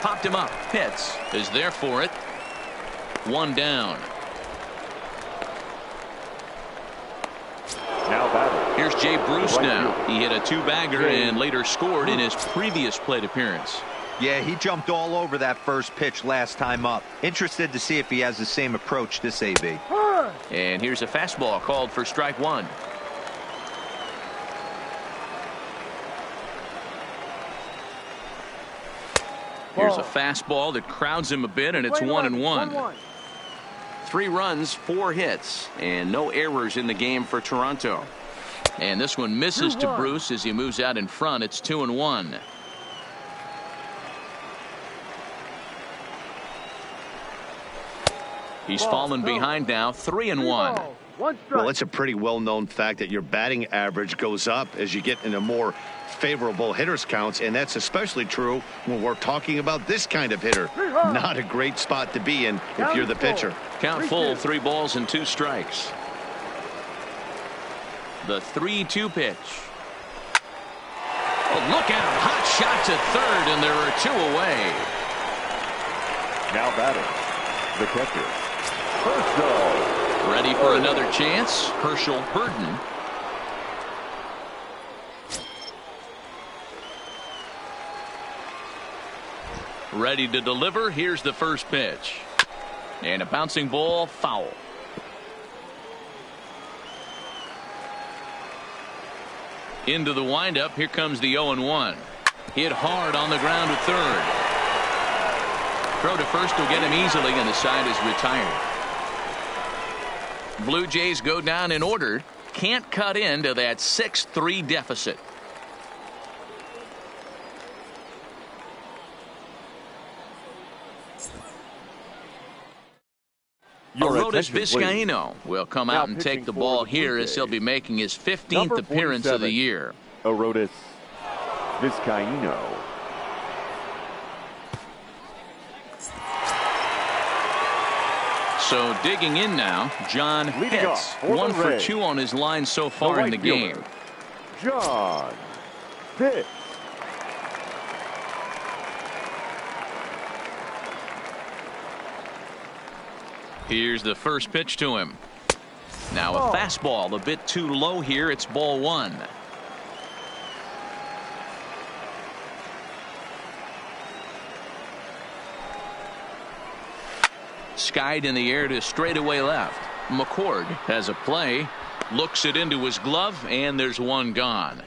Popped him up. Pitts is there for it. 1 down. Now batting. Here's Jay Bruce Right now. field. He hit a 2-bagger and later scored in his previous plate appearance. Yeah, he jumped all over that first pitch last time up. Interested to see if he has the same approach this AB. And here's a fastball called for strike 1. Here's a fastball that crowds him a bit, and it's 1-1. 3 runs, 4 hits, and no errors in the game for Toronto. And this one misses to Bruce as he moves out in front. It's 2-1. He's fallen behind now. 3-1. Well, it's a pretty well-known fact that your batting average goes up as you get into more favorable hitters counts, and that's especially true when we're talking about this kind of hitter. Not a great spot to be in if you're the pitcher. Count full, 3 balls and 2 strikes. The 3-2 pitch. Oh, look out. Hot shot to third, and there are 2 away. Now batting, the catcher, Herschel. Ready for another chance. Herschel Burden. Ready to deliver. Here's the first pitch. And a bouncing ball, foul. Into the windup. Here comes the 0-1. Hit hard on the ground at third. Throw to first will get him easily, and the side is retired. Blue Jays go down in order. Can't cut into that 6-3 deficit. Arodys attention, Vizcaino will come Now out and pitching take the for ball the Blue here as he'll Jays. be making his 15th Number appearance of the 47, year. Arodys Vizcaino. So digging in now, John Leading Pitts. off for 1 the for Rays, 2 on his line so far right in the game. fielder, John Pitts. Here's the first pitch to him. Now a fastball a bit too low here. It's ball 1. Skied in the air to straightaway left. McCord has a play, looks it into his glove, and there's one gone.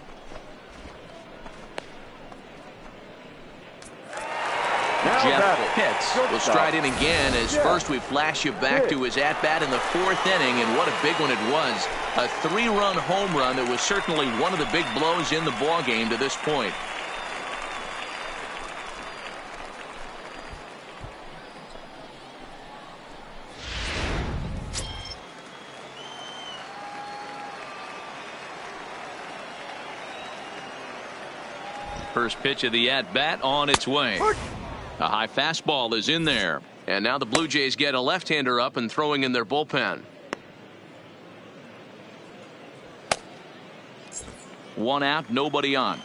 Jeff Pitts will stride in again as first we flash you back to his at-bat in the 4th inning, and what a big one it was. A 3-run home run that was certainly one of the big blows in the ballgame to this point. First pitch of the at-bat on its way. A high fastball is in there. And now the Blue Jays get a left-hander up and throwing in their bullpen. 1 out, nobody on.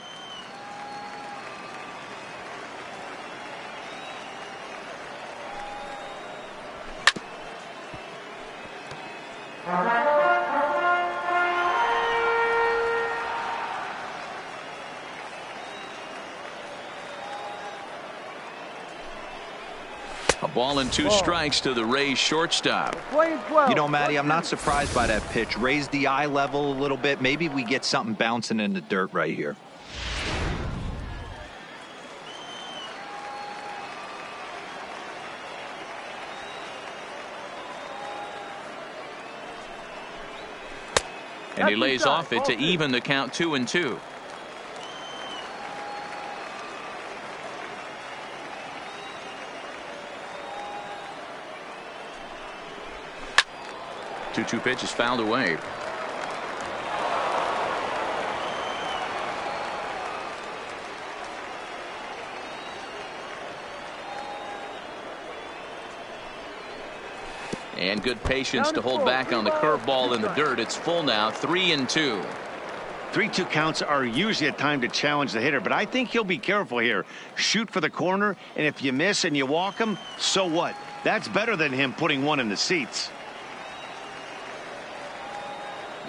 A ball and 2 strikes to the Rays shortstop. You know, Matty, I'm not surprised by that pitch. Raise the eye level a little bit. Maybe we get something bouncing in the dirt right here. And he lays off it to even the count 2-2. Two pitch is fouled away. And good patience to hold back on the curveball in the dirt. It's full now, 3-2. 3-2 counts are usually a time to challenge the hitter, but I think he'll be careful here. Shoot for the corner, and if you miss and you walk him, so what? That's better than him putting one in the seats.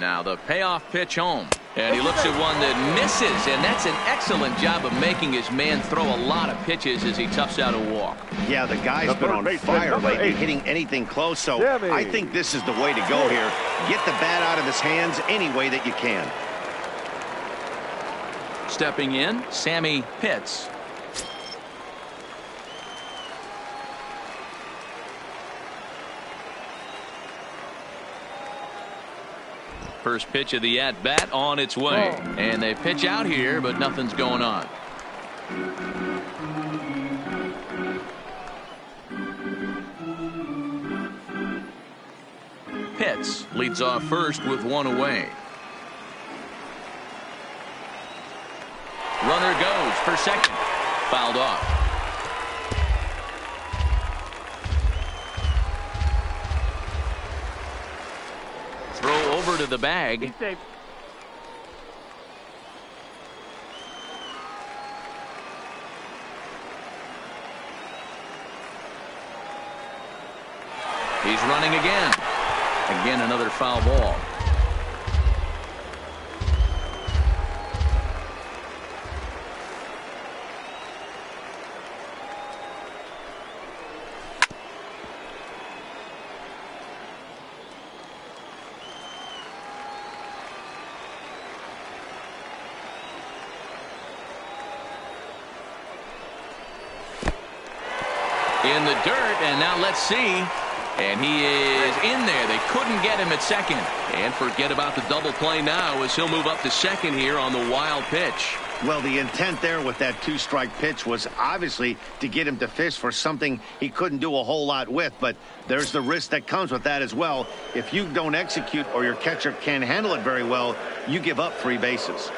Now the payoff pitch home, and he looks at one that misses, and that's an excellent job of making his man throw a lot of pitches as he toughs out a walk. Yeah, the guy's been on fire lately, hitting anything close, so I think this is the way to go here. Get the bat out of his hands any way that you can. Stepping in, Sammy Pitts. First pitch of the at-bat on its way. And they pitch out here, but nothing's going on. Pitts leads off first with 1 away. Runner goes for second. Fouled off. Throw over to the bag. He's running again. Again, another foul ball. In the dirt, and now let's see. And he is in there. They couldn't get him at second. And forget about the double play now as he'll move up to second here on the wild pitch. Well, the intent there with that two-strike pitch was obviously to get him to fish for something he couldn't do a whole lot with, but there's the risk that comes with that as well. If you don't execute or your catcher can't handle it very well, you give up 3 bases.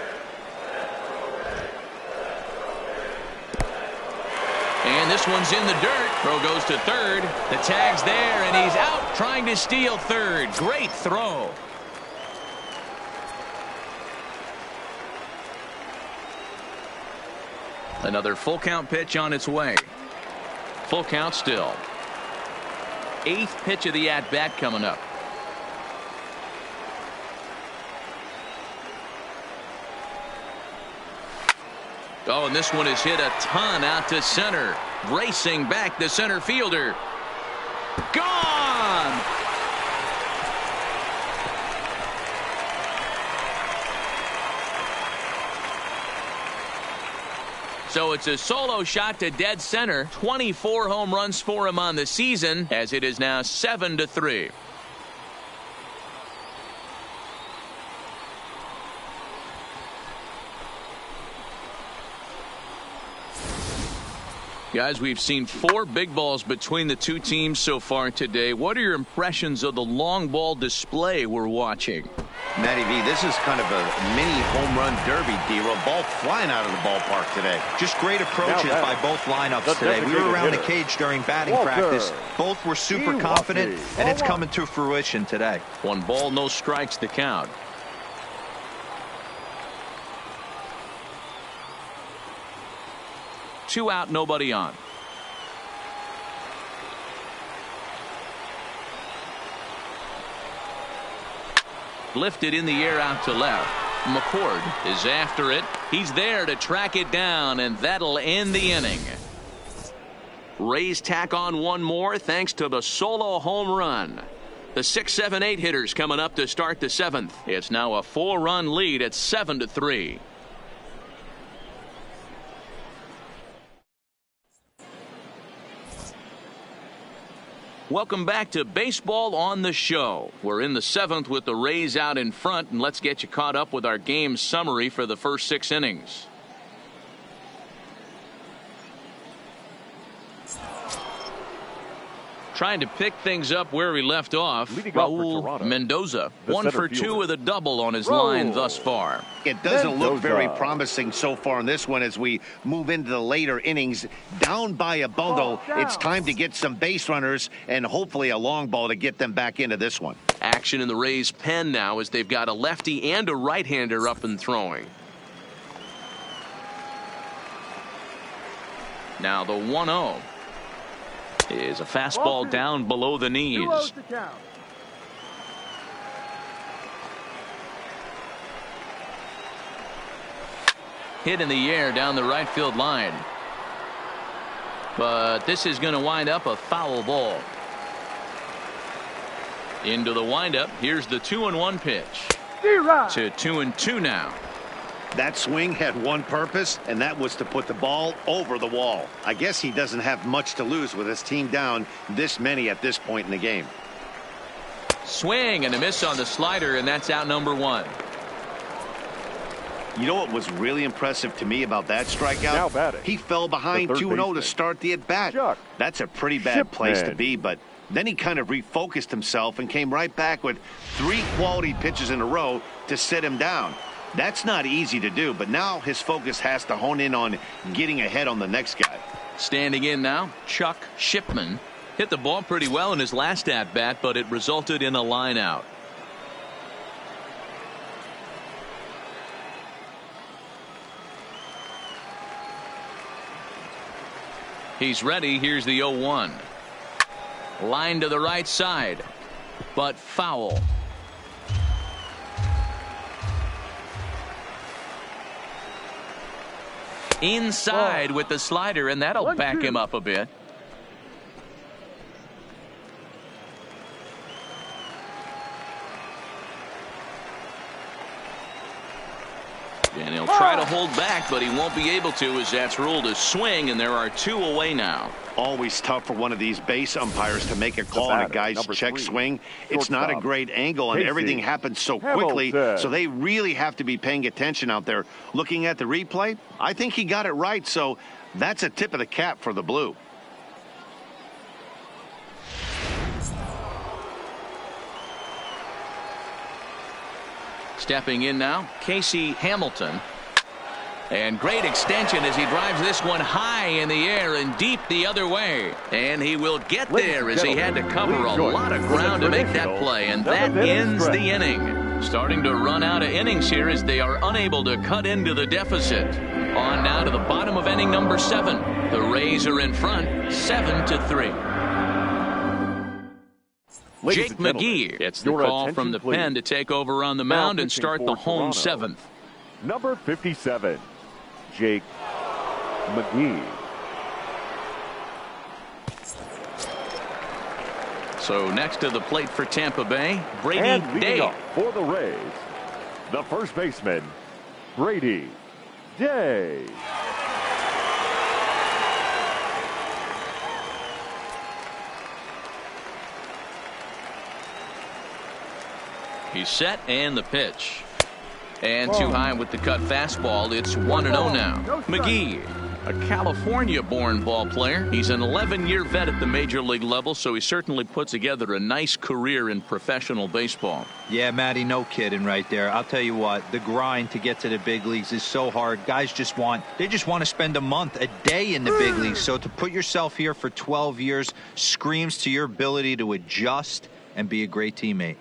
And this one's in the dirt. Throw goes to third. The tag's there, and he's out trying to steal third. Great throw. Another full count pitch on its way. Full count still. 8th pitch of the at-bat coming up. Oh, and this one is hit a ton out to center. Racing back the center fielder. Gone! So it's a solo shot to dead center. 24 home runs for him on the season, as it is now 7-3. Guys, we've seen 4 big balls between the two teams so far today. What are your impressions of the long ball display we're watching? Matty V, this is kind of a mini home run derby, D-Roll. Ball flying out of the ballpark today. Just great approaches by both lineups today. We were around the cage during batting practice. Both were super confident, and it's coming to fruition today. 1 ball, no strikes to count. Two out, nobody on. Lifted in the air out to left. McCord is after it. He's there to track it down, and that'll end the inning. Rays tack on 1 more thanks to the solo home run. The 6, 7, 8 hitters coming up to start the 7th. It's now a 4-run lead at 7-3. Welcome back to Baseball on the Show. We're in the 7th with the Rays out in front, and let's get you caught up with our game summary for the first 6 innings. Trying to pick things up where we left off. Raul Mendoza, 1 for 2 with a double on his line thus far. It doesn't look very promising so far in this one as we move into the later innings. Down by a bundle, it's time to get some base runners and hopefully a long ball to get them back into this one. Action in the Rays' pen now as they've got a lefty and a right-hander up and throwing. Now the 1-0. Is a fastball down below the knees. Hit in the air down the right field line. But this is going to wind up a foul ball. Into the windup. Here's the 2-1 pitch. To 2-2 now. That swing had one purpose, and that was to put the ball over the wall. I guess he doesn't have much to lose with his team down this many at this point in the game. Swing and a miss on the slider, and that's out number 1. You know what was really impressive to me about that strikeout? He fell behind 2-0 to start the at-bat. That's a pretty bad place to be, but then he kind of refocused himself and came right back with 3 quality pitches in a row to sit him down. That's not easy to do, but now his focus has to hone in on getting ahead on the next guy. Standing in now, Chuck Shipman. Hit the ball pretty well in his last at-bat, but it resulted in a line out. He's ready. Here's the 0-1. Line to the right side, but foul. Inside with the slider, and that'll back him up a bit. And he'll try to hold back, but he won't be able to as that's ruled a swing, and there are 2 away now. Always tough for one of these base umpires to make a call on a guy's check swing. It's not a great angle, and everything happens so quickly, so they really have to be paying attention out there. Looking at the replay, I think he got it right, so that's a tip of the cap for the Blue. Stepping in now, Casey Hamilton. And great extension as he drives this one high in the air and deep the other way. And he will get there as he had to cover a lot of ground to make that play. And that ends the inning. Starting to run out of innings here as they are unable to cut into the deficit. On now to the bottom of inning number 7. The Rays are in front, 7-3. Jake McGee gets the call from the pen to take over on the mound and start the home 7th. Number 57, Jake McGee. So next to the plate for Tampa Bay, Brady and Day. Up for the Rays, the first baseman, Brady Day. He's set and the pitch. And too high with the cut fastball. It's 1-0 now. McGee, a California-born ball player. He's an 11-year vet at the major league level, so he certainly puts together a nice career in professional baseball. Yeah, Matty, no kidding right there. I'll tell you what, the grind to get to the big leagues is so hard. Guys just want to spend a month, a day in the big leagues. So to put yourself here for 12 years screams to your ability to adjust and be a great teammate.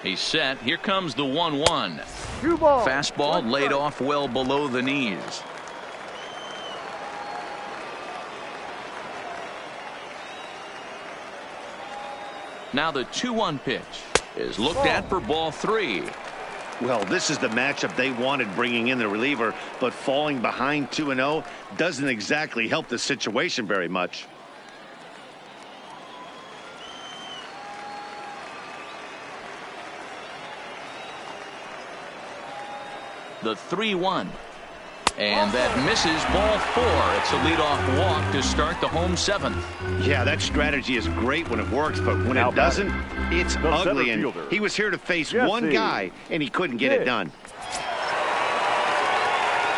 He's set. Here comes the 1-1. Fastball laid off well below the knees. Now the 2-1 pitch is looked at for ball 3. Well, this is the matchup they wanted, bringing in the reliever, but falling behind 2-0 doesn't exactly help the situation very much. The 3-1. And that misses ball 4. It's a leadoff walk to start the home 7th. Yeah, that strategy is great when it works, but when it doesn't, it's ugly. And he was here to face one guy, and he couldn't get it done.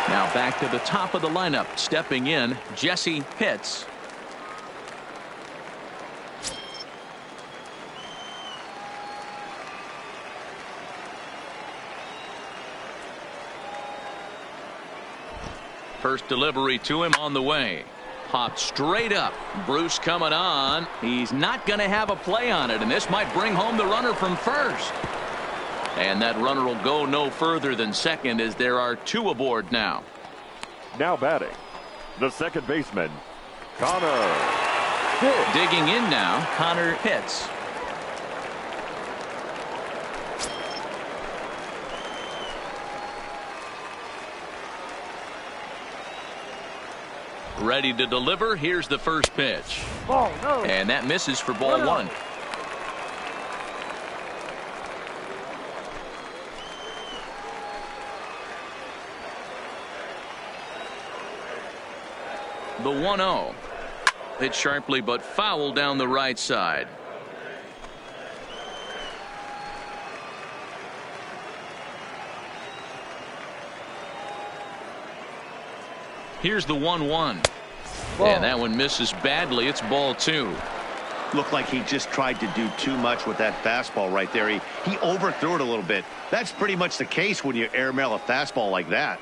Now back to the top of the lineup. Stepping in, Jesse Pitts. First delivery to him on the way. Popped straight up. Bruce coming on. He's not going to have a play on it, and this might bring home the runner from first. And that runner will go no further than second as there are 2 aboard now. Now batting, the second baseman, Connor Pitts. Digging in now, Connor Pitts. Ready to deliver. Here's the first pitch. And that misses for ball 1. The 1-0. Hit sharply but foul down the right side. Here's the 1-1. And that one misses badly. It's ball 2. Looked like he just tried to do too much with that fastball right there. He overthrew it a little bit. That's pretty much the case when you airmail a fastball like that.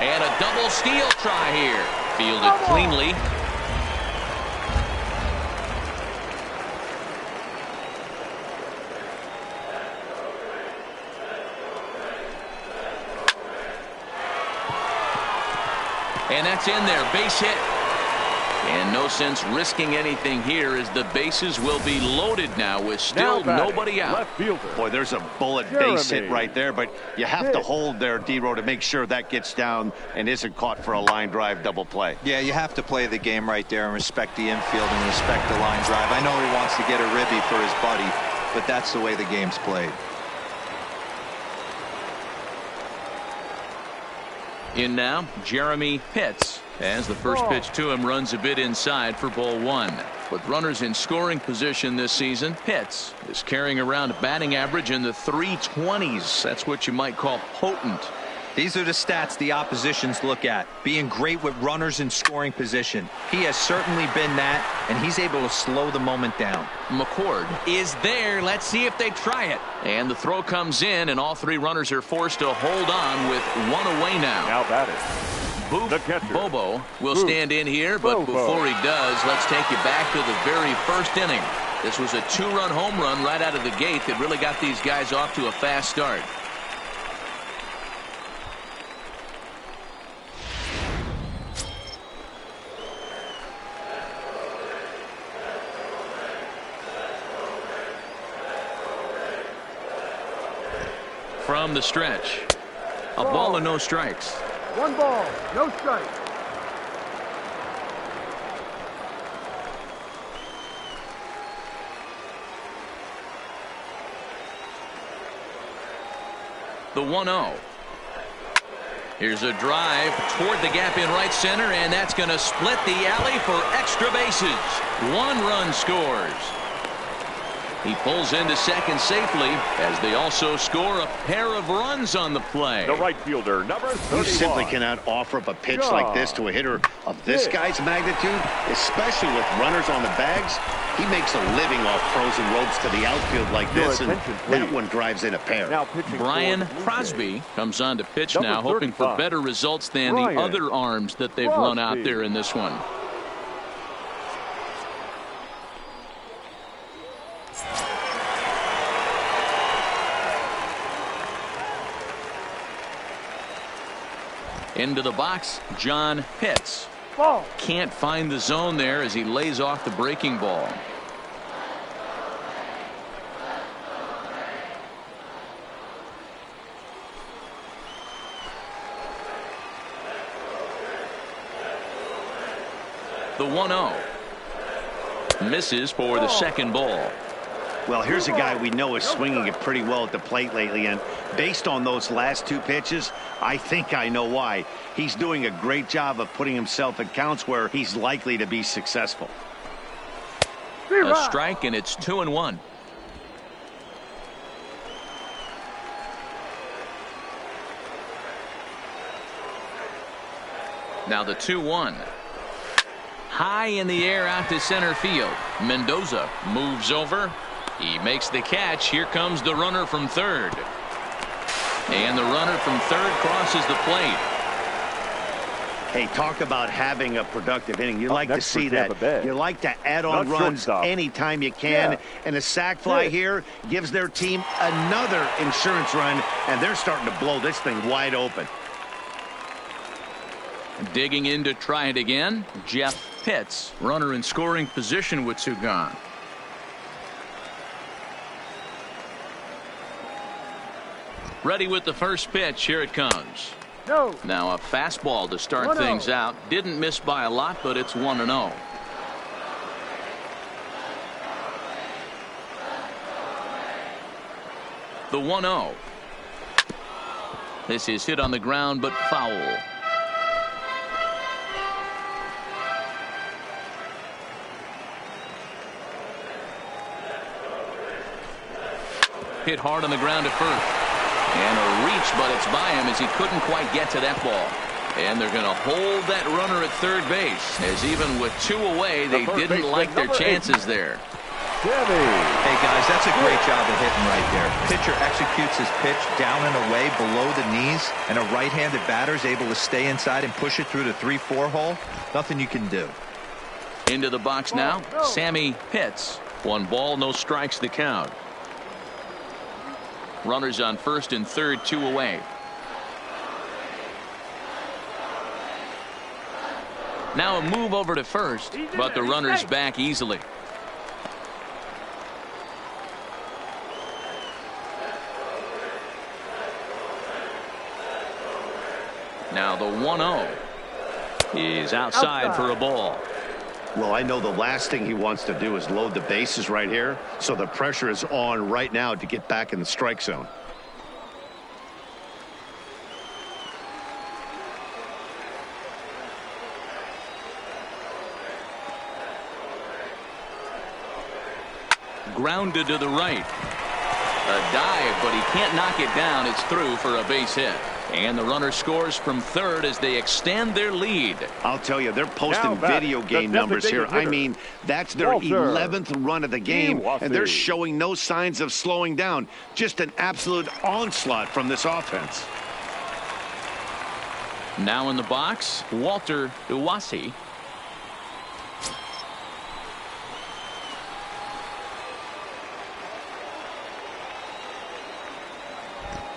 And a double steal try here. Fielded cleanly. And that's in there. Base hit. And no sense risking anything here as the bases will be loaded now with still nobody out. Left fielder. Boy, there's a bullet base hit right there, but you have to hold there, D-Row, to make sure that gets down and isn't caught for a line drive double play. Yeah, you have to play the game right there and respect the infield and respect the line drive. I know he wants to get a ribby for his buddy, but that's the way the game's played. In now, Jeremy Pitts, as the first pitch to him runs a bit inside for ball one. With runners in scoring position this season, Pitts is carrying around a batting average in the 320s. That's what you might call potent. These are the stats the oppositions look at. Being great with runners in scoring position. He has certainly been that, and he's able to slow the moment down. McCord is there. Let's see if they try it. And the throw comes in, and all three runners are forced to hold on with one away now. Now batting. Bobo will stand in here, but before he does, let's take you back to the very first inning. This was a two-run home run right out of the gate that really got these guys off to a fast start. From the stretch, a ball and no strikes. 1 ball, no strikes. The 1-0. Here's a drive toward the gap in right center, and that's going to split the alley for extra bases. 1 run scores. He pulls into second safely as they also score a pair of runs on the play. The right fielder, number 31. You simply cannot offer up a pitch like this to a hitter of this guy's magnitude, especially with runners on the bags. He makes a living off frozen ropes to the outfield like this, and that one drives in a pair. Now Brian Crosby comes on to pitch now, hoping for better results than the other arms that they've run out there in this one. Into the box, John Pitts. Ball. Can't find the zone there as he lays off the breaking ball. The 1-0. Misses for the second ball. Well, here's a guy we know is swinging it pretty well at the plate lately, and based on those last 2 pitches, I think I know why. He's doing a great job of putting himself in counts where he's likely to be successful. A strike, and it's 2-1. Now the 2-1. High in the air out to center field. Mendoza moves over. He makes the catch. Here comes the runner from third. And the runner from third crosses the plate. Hey, talk about having a productive inning. You like to see that. You like to add on runs anytime you can. And a sac fly here gives their team another insurance run, and they're starting to blow this thing wide open. Digging in to try it again, Jeff Pitts, runner in scoring position with 2 gone. Ready with the first pitch. Here it comes. No. Now a fastball to start things out. Didn't miss by a lot, but it's 1-0. The 1-0. This is hit on the ground, but foul. Hit hard on the ground at first. And a reach, but it's by him as he couldn't quite get to that ball. And they're going to hold that runner at third base, as even with 2 away, they didn't like their chances there. Hey, guys, that's a great job of hitting right there. Pitcher executes his pitch down and away below the knees, and a right-handed batter is able to stay inside and push it through the 3-4 hole. Nothing you can do. Into the box now, Sammy Pitts. 1 ball, no strikes the count. Runners on first and third, 2 away. Now a move over to first, but the runner's back easily. Now the 1-0 is outside for a ball. Well, I know the last thing he wants to do is load the bases right here, so the pressure is on right now to get back in the strike zone. Grounded to the right. A dive, but he can't knock it down. It's through for a base hit. And the runner scores from third as they extend their lead. I'll tell you, they're posting video game numbers here. I mean, that's their 11th run of the game, and they're showing no signs of slowing down. Just an absolute onslaught from this offense. Now in the box, Walter Iwasi.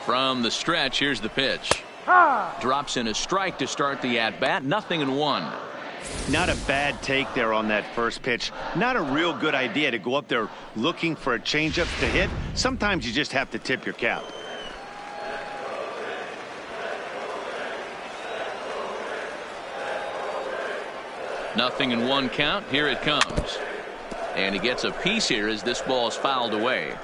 From the stretch, here's the pitch. Drops in a strike to start the at-bat. 0-1. Not a bad take there on that first pitch. Not a real good idea to go up there looking for a changeup to hit. Sometimes you just have to tip your cap. Nothing in 1 count. Here it comes. And he gets a piece here as this ball is fouled away.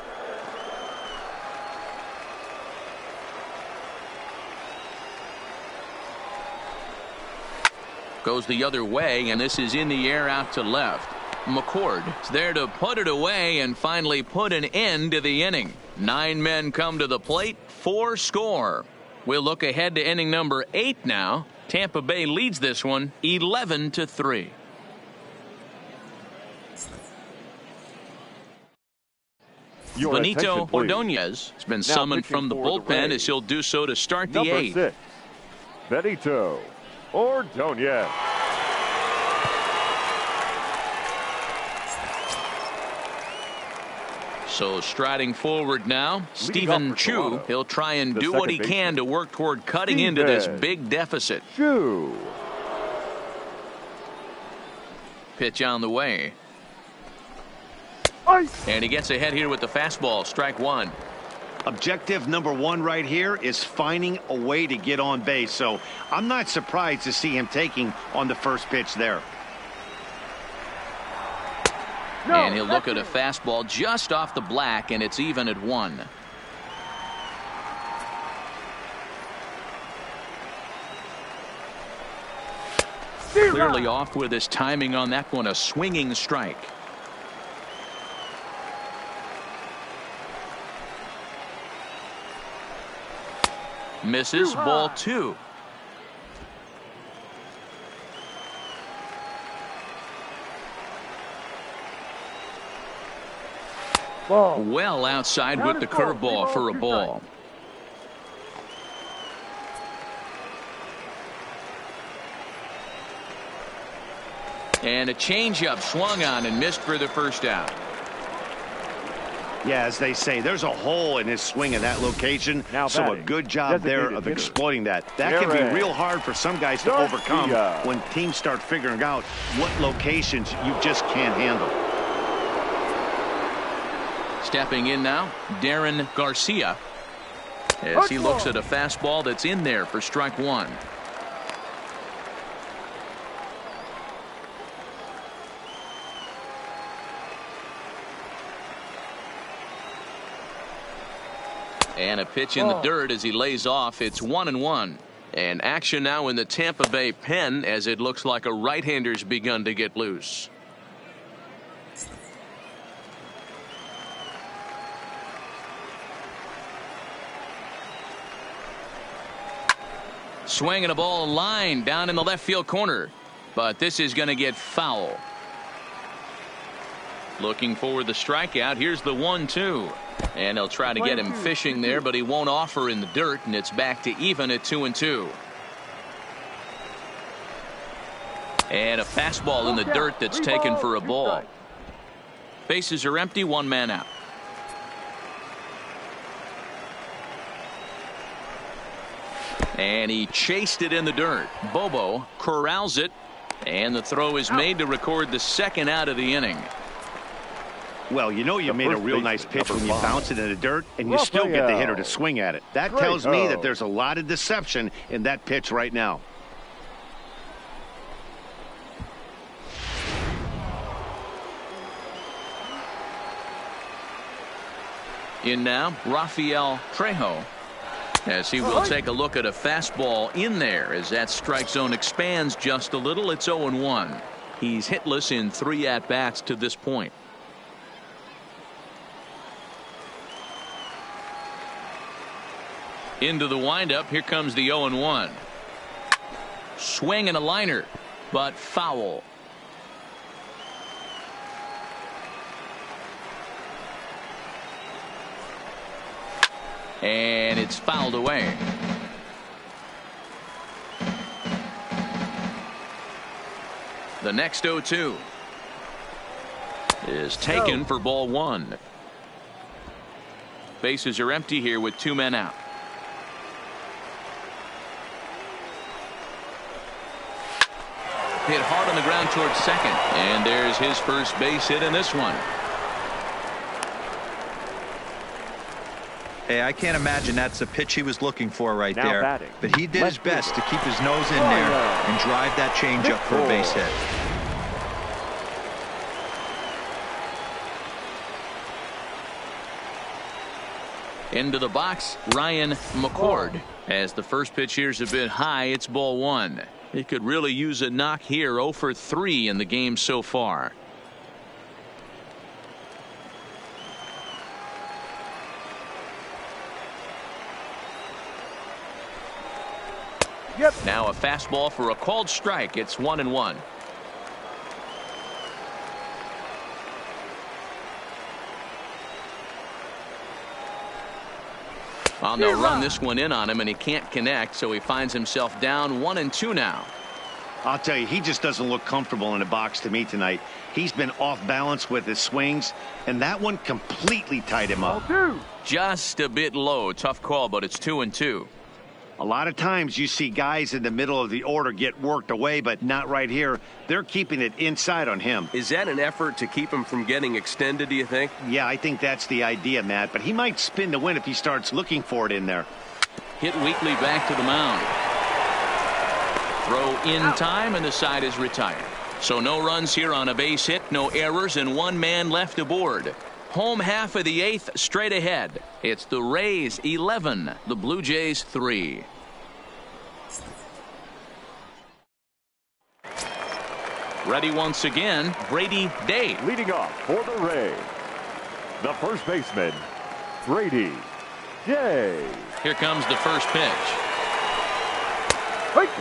Goes the other way, and this is in the air out to left. McCord is there to put it away and finally put an end to the inning. 9 men come to the plate, 4 score. We'll look ahead to inning number 8 now. Tampa Bay leads this one 11-3. Benito Ordonez has been summoned from the bullpen as he'll do so to start the 8th. 6, Benito Ordonez. So striding forward now, Stephen Chu. He'll try and do what he can to work toward cutting into this big deficit. Chu. Pitch on the way. And he gets ahead here with the fastball. Strike 1. Objective number 1 right here is finding a way to get on base. So I'm not surprised to see him taking on the first pitch there. And he'll look at a fastball just off the black, and it's even at 1. Clearly off with his timing on that one. A swinging strike. Misses. Ball 2. Well outside with the curveball for a ball. And a changeup swung on and missed for the first out. Yeah, as they say, there's a hole in his swing in that location. So a good job there of exploiting that. That can be real hard for some guys to overcome when teams start figuring out what locations you just can't handle. Stepping in now, Darren Garcia, as he looks at a fastball that's in there for strike 1. And a pitch in the dirt as he lays off. It's 1-1. And action now in the Tampa Bay pen as it looks like a right-hander's begun to get loose. Swinging a ball line down in the left field corner. But this is going to get foul. Looking for the strikeout. Here's the 1-2. And they'll try to get him fishing there, but he won't offer in the dirt, and it's back to even at 2-2. And a fastball in the dirt that's taken for a ball. Bases are empty, 1 man out. And he chased it in the dirt. Bobo corrals it, And the throw is made to record the second out of the inning. Well, you know you made a real nice pitch when you bounce it in the dirt and you still get the hitter to swing at it. That tells me that there's a lot of deception in that pitch right now. In now, Rafael Trejo, as he will take a look at a fastball in there as that strike zone expands just a little. It's 0-1. He's hitless in 3 at-bats to this point. Into the windup. Here comes the 0-1. Swing and a liner, but foul. And it's fouled away. The next 0-2 is taken for ball 1. Bases are empty here with 2 men out. Hit hard on the ground towards second. And there's his first base hit in this one. Hey, I can't imagine that's the pitch he was looking for right there. Batting. But he did his best to keep his nose in there and drive that changeup for a base hit. Into the box, Ryan McCord. As the first pitch here's a bit high, it's ball 1. He could really use a knock here. 0 for 3 in the game so far. Now a fastball for a called strike. It's 1-1. Well, they'll run this one in on him, and he can't connect, so he finds himself down 1-2 now. I'll tell you, he just doesn't look comfortable in the box to me tonight. He's been off balance with his swings, and that one completely tied him up. Just a bit low. Tough call, but it's 2-2. A lot of times you see guys in the middle of the order get worked away, but not right here. They're keeping it inside on him. Is that an effort to keep him from getting extended, do you think? Yeah, I think that's the idea, Matt, but he might spin to win if he starts looking for it in there. Hit weakly back to the mound. Throw in time, and the side is retired. So no runs here on a base hit, no errors, and 1 man left aboard. Home half of the 8th straight ahead. It's the Rays 11, the Blue Jays 3. Ready once again, Brady Day. Leading off for the Rays, the first baseman, Brady Day. Here comes the first pitch.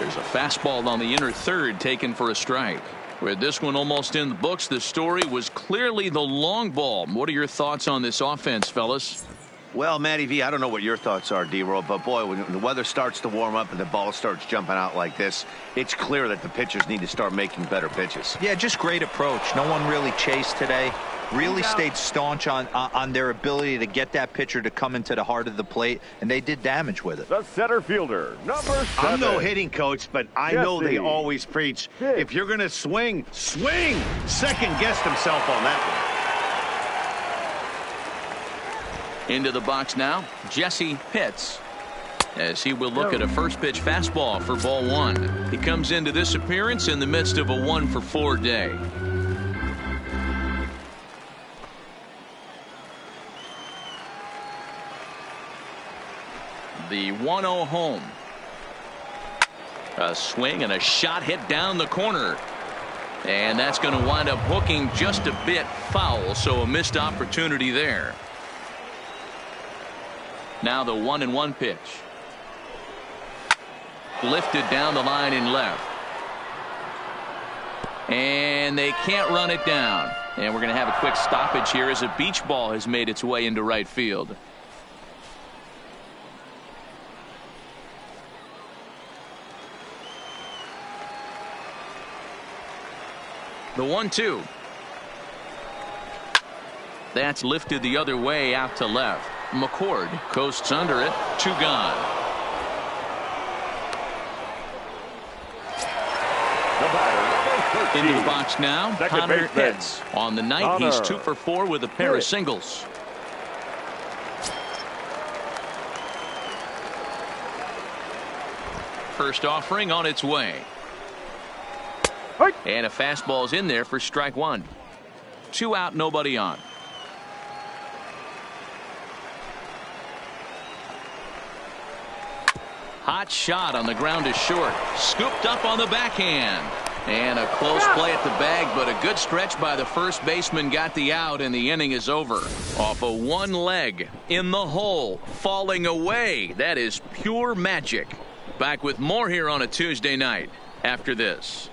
There's a fastball on the inner third taken for a strike. With this one almost in the books, the story was clearly the long ball. What are your thoughts on this offense, fellas? Well, Matty V, I don't know what your thoughts are, D-Roll, but boy, when the weather starts to warm up and the ball starts jumping out like this, it's clear that the pitchers need to start making better pitches. Yeah, just great approach. No one really chased today. Really stayed staunch on their ability to get that pitcher to come into the heart of the plate, and they did damage with it. The center fielder, number 7. I'm no hitting coach, but I know they always preach, if you're going to swing, swing! Second guessed himself on that one. Into the box now, Jesse Pitts, as he will look at a first pitch fastball for ball 1. He comes into this appearance in the midst of a 1-for-4 day. The 1-0 home. A swing and a shot hit down the corner. And that's going to wind up hooking just a bit foul, so a missed opportunity there. Now the 1-1 pitch. Lifted down the line in left. And they can't run it down. And we're going to have a quick stoppage here as a beach ball has made its way into right field. The 1-2. That's lifted the other way out to left. McCord coasts under it. 2 gone. The batter, Into the box now, Second Connor baseman. Hits. On the night, he's 2 for 4 with a pair of singles. First offering on its way. And a fastball's in there for strike 1. 2 out, nobody on. Hot shot on the ground is short. Scooped up on the backhand. And a close play at the bag, but a good stretch by the first baseman got the out, and the inning is over. Off of one leg, in the hole, falling away. That is pure magic. Back with more here on a Tuesday night after this.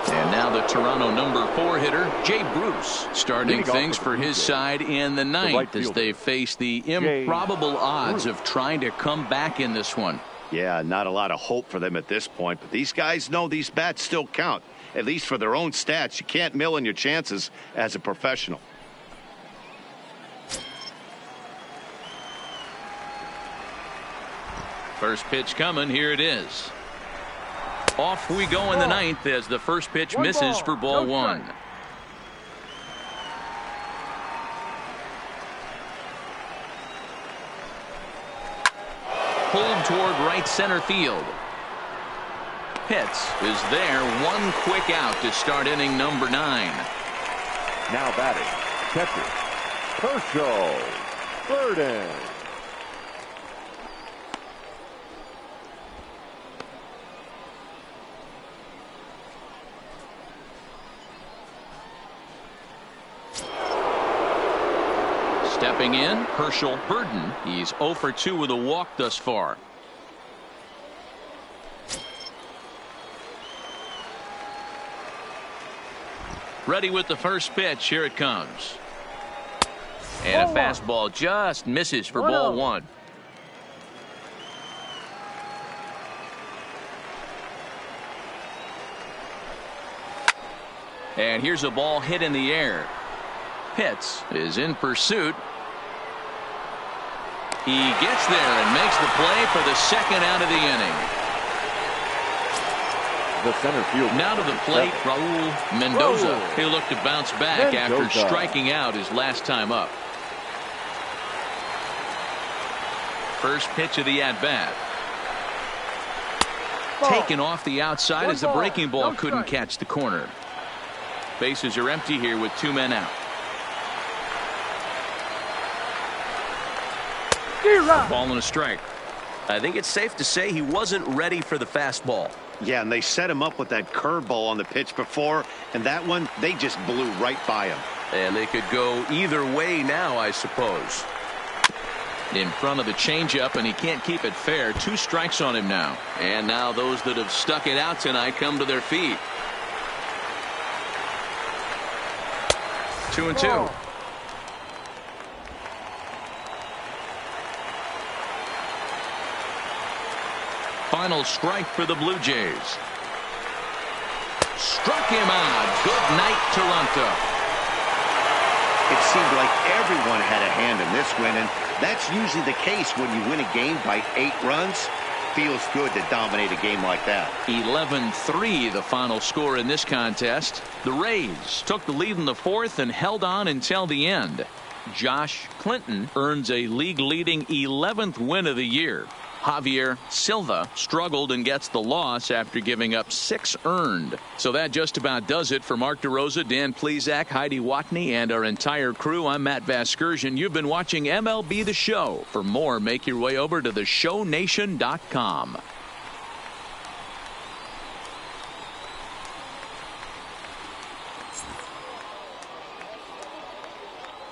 And now the Toronto number 4 hitter, Jay Bruce, starting things for his side in the ninth as they face the improbable odds of trying to come back in this one. Yeah, not a lot of hope for them at this point, but these guys know these bats still count, at least for their own stats. You can't mill in your chances as a professional. First pitch coming. Here it is. Off we go in the ninth as the first pitch misses for ball 1. Pulled toward right center field. Pitts is there. One quick out to start inning number 9. Now batting, catcher, Herschel Burden. Stepping in, Herschel Burden. He's 0 for 2 with a walk thus far. Ready with the first pitch. Here it comes. And a fastball just misses for ball 1. And here's a ball hit in the air. Pitts is in pursuit. He gets there and makes the play for the second out of the inning. The center field. Now to the plate, Raul Mendoza. He'll look to bounce back after striking out his last time up. First pitch of the at-bat. Taken off the outside as the breaking ball couldn't catch the corner. Bases are empty here with 2 men out. Ball and a strike. I think it's safe to say he wasn't ready for the fastball. Yeah, and they set him up with that curveball on the pitch before, and that one, they just blew right by him. And they could go either way now, I suppose. In front of the changeup, and he can't keep it fair. 2 strikes on him now. And now those that have stuck it out tonight come to their feet. 2-2. Final strike for the Blue Jays. Struck him out. Good night, Toronto. It seemed like everyone had a hand in this win, and that's usually the case when you win a game by 8 runs. Feels good to dominate a game like that. 11-3 the final score in this contest. The Rays took the lead in the 4th and held on until the end. Josh Clinton earns a league-leading 11th win of the year. Javier Silva struggled and gets the loss after giving up 6 earned. So that just about does it for Mark DeRosa, Dan Plesac, Heidi Watney, and our entire crew. I'm Matt Vasgersian. You've been watching MLB The Show. For more, make your way over to theshownation.com.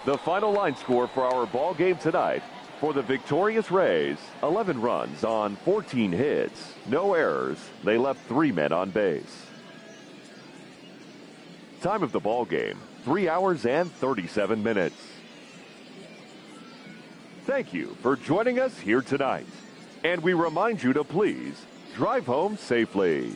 The final line score for our ball game tonight. For the victorious Rays, 11 runs on 14 hits, no errors. They left 3 men on base. Time of the ball game, 3 hours and 37 minutes. Thank you for joining us here tonight. And we remind you to please drive home safely.